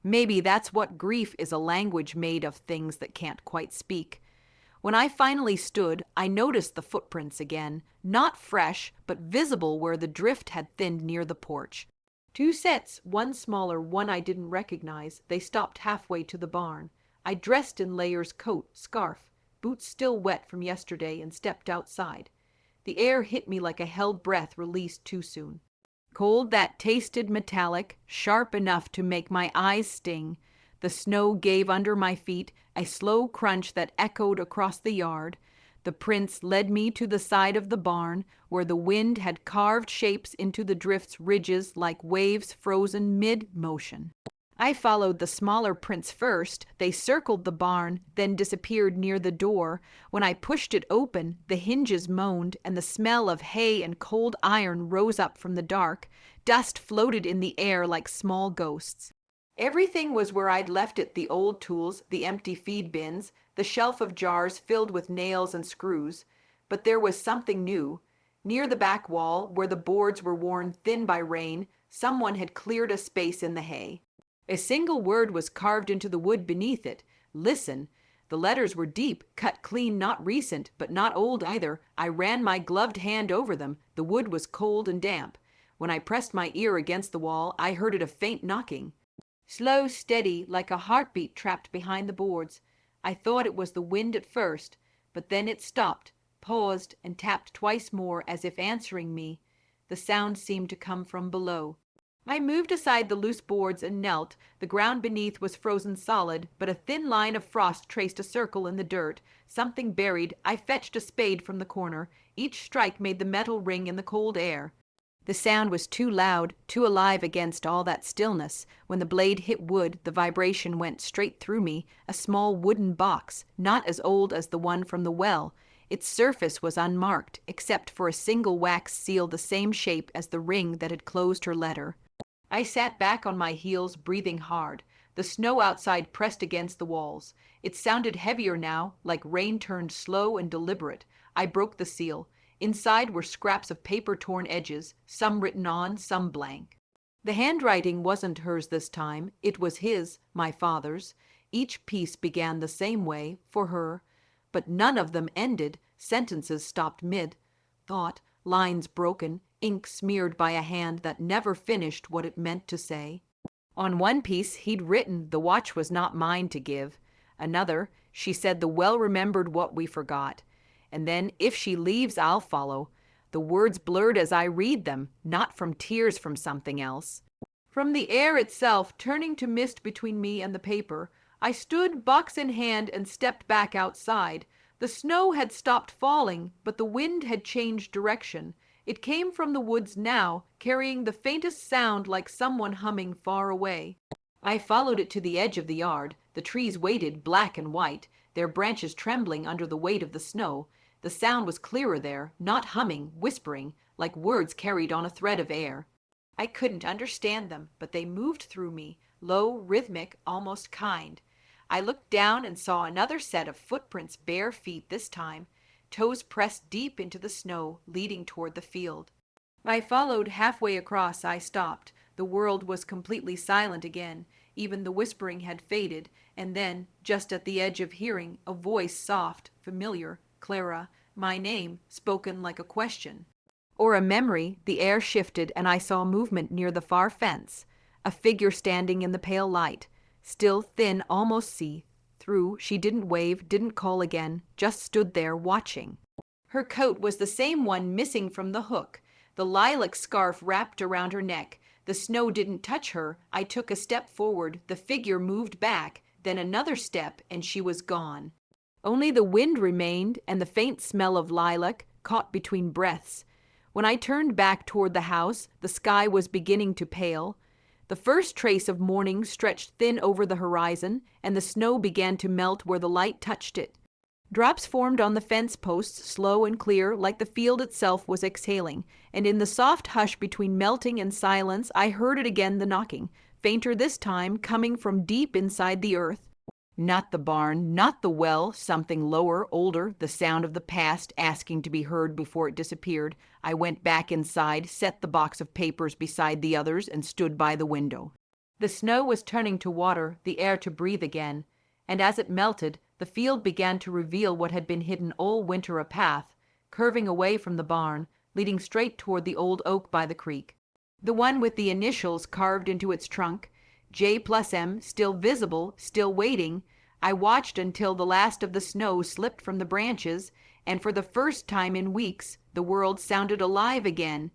Maybe that's what grief is, a language made of things that can't quite speak. When I finally stood, I noticed the footprints again, not fresh, but visible where the drift had thinned near the porch. 2 sets, one smaller, one I didn't recognize. They stopped halfway to the barn. I dressed in Layer's coat, scarf, boots still wet from yesterday, and stepped outside. The air hit me like a held breath released too soon. Cold that tasted metallic, sharp enough to make my eyes sting. The snow gave under my feet, a slow crunch that echoed across the yard. The prints led me to the side of the barn, where the wind had carved shapes into the drift's ridges like waves frozen mid-motion. I followed the smaller prints first. They circled the barn, then disappeared near the door. When I pushed it open, the hinges moaned, and the smell of hay and cold iron rose up from the dark. Dust floated in the air like small ghosts. Everything was where I'd left it: the old tools, the empty feed bins, the shelf of jars filled with nails and screws. But there was something new. Near the back wall, where the boards were worn thin by rain, someone had cleared a space in the hay. A single word was carved into the wood beneath it: listen. The letters were deep, cut clean, not recent, but not old either. I ran my gloved hand over them. The wood was cold and damp. When I pressed my ear against the wall, I heard it a faint knocking. Slow, steady, like a heartbeat trapped behind the boards. I thought it was the wind at first, but then it stopped, paused, and tapped twice more, as if answering me. The sound seemed to come from below. I moved aside the loose boards and knelt. The ground beneath was frozen solid, but a thin line of frost traced a circle in the dirt. Something buried. I fetched a spade from the corner. Each strike made the metal ring in the cold air. The sound was too loud, too alive against all that stillness. When the blade hit wood, the vibration went straight through me. A small wooden box, not as old as the one from the well. Its surface was unmarked, except for a single wax seal the same shape as the ring that had closed her letter. I sat back on my heels, breathing hard. The snow outside pressed against the walls. It sounded heavier now, like rain turned slow and deliberate. I broke the seal. Inside were scraps of paper, torn edges, some written on, some blank. The handwriting wasn't hers this time. It was his, my father's. Each piece began the same way, for her. But none of them ended. Sentences stopped mid. Thought, lines broken, ink smeared by a hand that never finished what it meant to say. On one piece he'd written, "The watch was not mine to give." Another, she said, "The well-remembered what we forgot." And then, "If she leaves, I'll follow." The words blurred as I read them, not from tears, from something else. From the air itself, turning to mist between me and the paper, I stood, box in hand, and stepped back outside. The snow had stopped falling, but the wind had changed direction. It came from the woods now, carrying the faintest sound like someone humming far away. I followed it to the edge of the yard. The trees waited, black and white, their branches trembling under the weight of the snow. The sound was clearer there, not humming, whispering, like words carried on a thread of air. I couldn't understand them, but they moved through me, low, rhythmic, almost kind. I looked down and saw another set of footprints, bare feet this time, toes pressed deep into the snow, leading toward the field. I followed. Halfway across, I stopped. The world was completely silent again. Even the whispering had faded, and then, just at the edge of hearing, a voice, soft, familiar, "Clara." my name spoken like a question. Or a memory, the air shifted and I saw movement near the far fence, a figure standing in the pale light, still thin, almost see-through. She didn't wave, didn't call again, just stood there watching. Her coat was the same one missing from the hook, the lilac scarf wrapped around her neck. The snow didn't touch her. I took a step forward, the figure moved back, then another step, and she was gone. Only the wind remained and the faint smell of lilac caught between breaths. When I turned back toward the house, the sky was beginning to pale. The first trace of morning stretched thin over the horizon, and the snow began to melt where the light touched it. Drops formed on the fence posts, slow and clear, like the field itself was exhaling, and in the soft hush between melting and silence I heard it again, the knocking, fainter this time, coming from deep inside the earth. Not the barn, not the well, something lower, older, the sound of the past asking to be heard before it disappeared. I went back inside, set the box of papers beside the others, and stood by the window. The snow was turning to water, the air to breathe again, and as it melted, the field began to reveal what had been hidden all winter, a path, curving away from the barn, leading straight toward the old oak by the creek. The one with the initials carved into its trunk, J+M, still visible, still waiting. I watched until the last of the snow slipped from the branches, and for the first time in weeks, the world sounded alive again.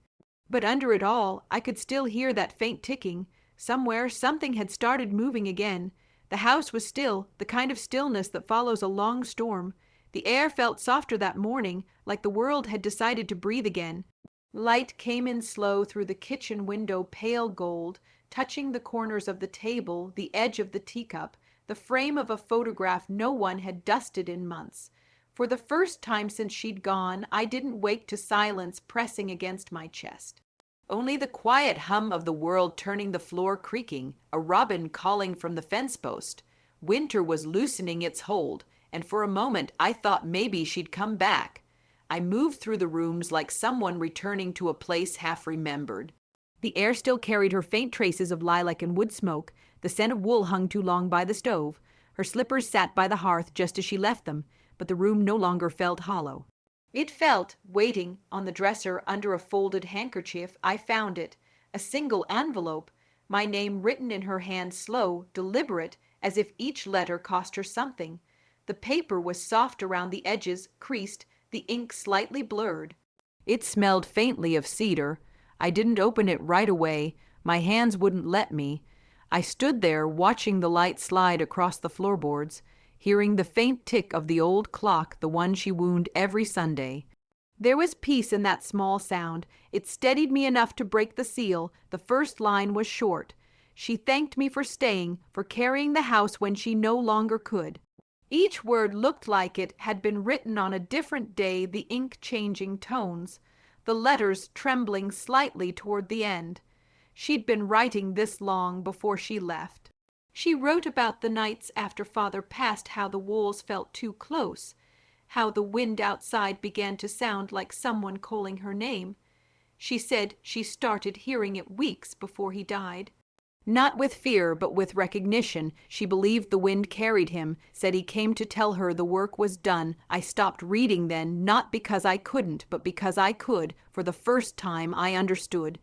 But under it all, I could still hear that faint ticking. Somewhere, something had started moving again. The house was still, the kind of stillness that follows a long storm. The air felt softer that morning, like the world had decided to breathe again. Light came in slow through the kitchen window, pale gold, touching the corners of the table, the edge of the teacup, the frame of a photograph no one had dusted in months. For the first time since she'd gone, I didn't wake to silence pressing against my chest. Only the quiet hum of the world turning, the floor creaking, a robin calling from the fence post. Winter was loosening its hold, and for a moment I thought maybe she'd come back. I moved through the rooms like someone returning to a place half remembered. The air still carried her faint traces of lilac and wood smoke. The scent of wool hung too long by the stove. Her slippers sat by the hearth just as she left them, but the room no longer felt hollow. It felt, waiting on the dresser under a folded handkerchief. I found it, a single envelope, my name written in her hand, slow, deliberate, as if each letter cost her something. The paper was soft around the edges, creased, the ink slightly blurred. It smelled faintly of cedar. I didn't open it right away. My hands wouldn't let me. I stood there watching the light slide across the floorboards, hearing the faint tick of the old clock, the one she wound every Sunday. There was peace in that small sound. It steadied me enough to break the seal. The first line was short. She thanked me for staying, for carrying the house when she no longer could. Each word looked like it had been written on a different day, the ink changing tones, the letters trembling slightly toward the end. She'd been writing this long before she left. She wrote about the nights after Father passed, how the walls felt too close, how the wind outside began to sound like someone calling her name. She said she started hearing it weeks before he died. Not with fear, but with recognition. She believed the wind carried him, said he came to tell her the work was done. I stopped reading then, not because I couldn't, but because I could. For the first time I understood.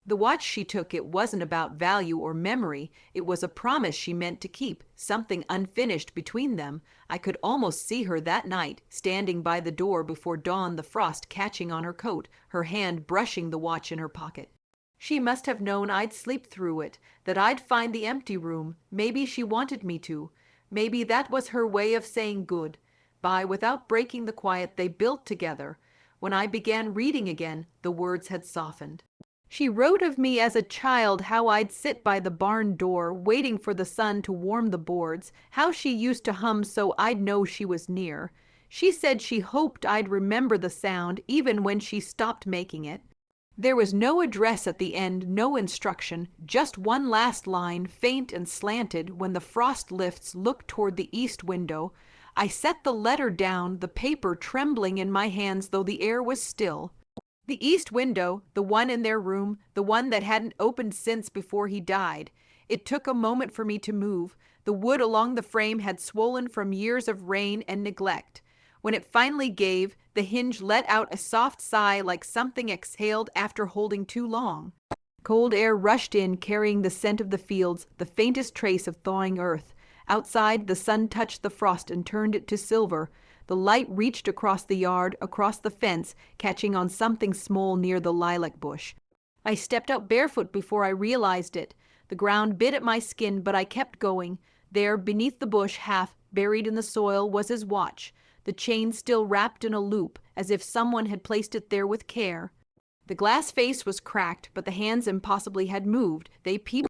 The watch she took, it wasn't about value or memory. It was a promise she meant to keep, something unfinished between them. I could almost see her that night, standing by the door before dawn, the frost catching on her coat, her hand brushing the watch in her pocket. She must have known I'd sleep through it, that I'd find the empty room. Maybe she wanted me to. Maybe that was her way of saying good. By, without breaking the quiet they built together. When I began reading again, the words had softened. She wrote of me as a child, how I'd sit by the barn door, waiting for the sun to warm the boards, how she used to hum so I'd know she was near. She said she hoped I'd remember the sound, even when she stopped making it. There was no address at the end, no instruction, just one last line, faint and slanted. When the frost lifts, look toward the east window. I set the letter down, the paper trembling in my hands, though the air was still. The east window, the one in their room, the one that hadn't opened since before he died. It took a moment for me to move. The wood along the frame had swollen from years of rain and neglect. When it finally gave, the hinge let out a soft sigh like something exhaled after holding too long. Cold air rushed in, carrying the scent of the fields, the faintest trace of thawing earth. Outside, the sun touched the frost and turned it to silver. The light reached across the yard, across the fence, catching on something small near the lilac bush. I stepped out barefoot before I realized it. The ground bit at my skin, but I kept going. There, beneath the bush, half buried in the soil, was his watch, the chain still wrapped in a loop, as if someone had placed it there with care. The glass face was cracked, but the hands impossibly had moved. They peeped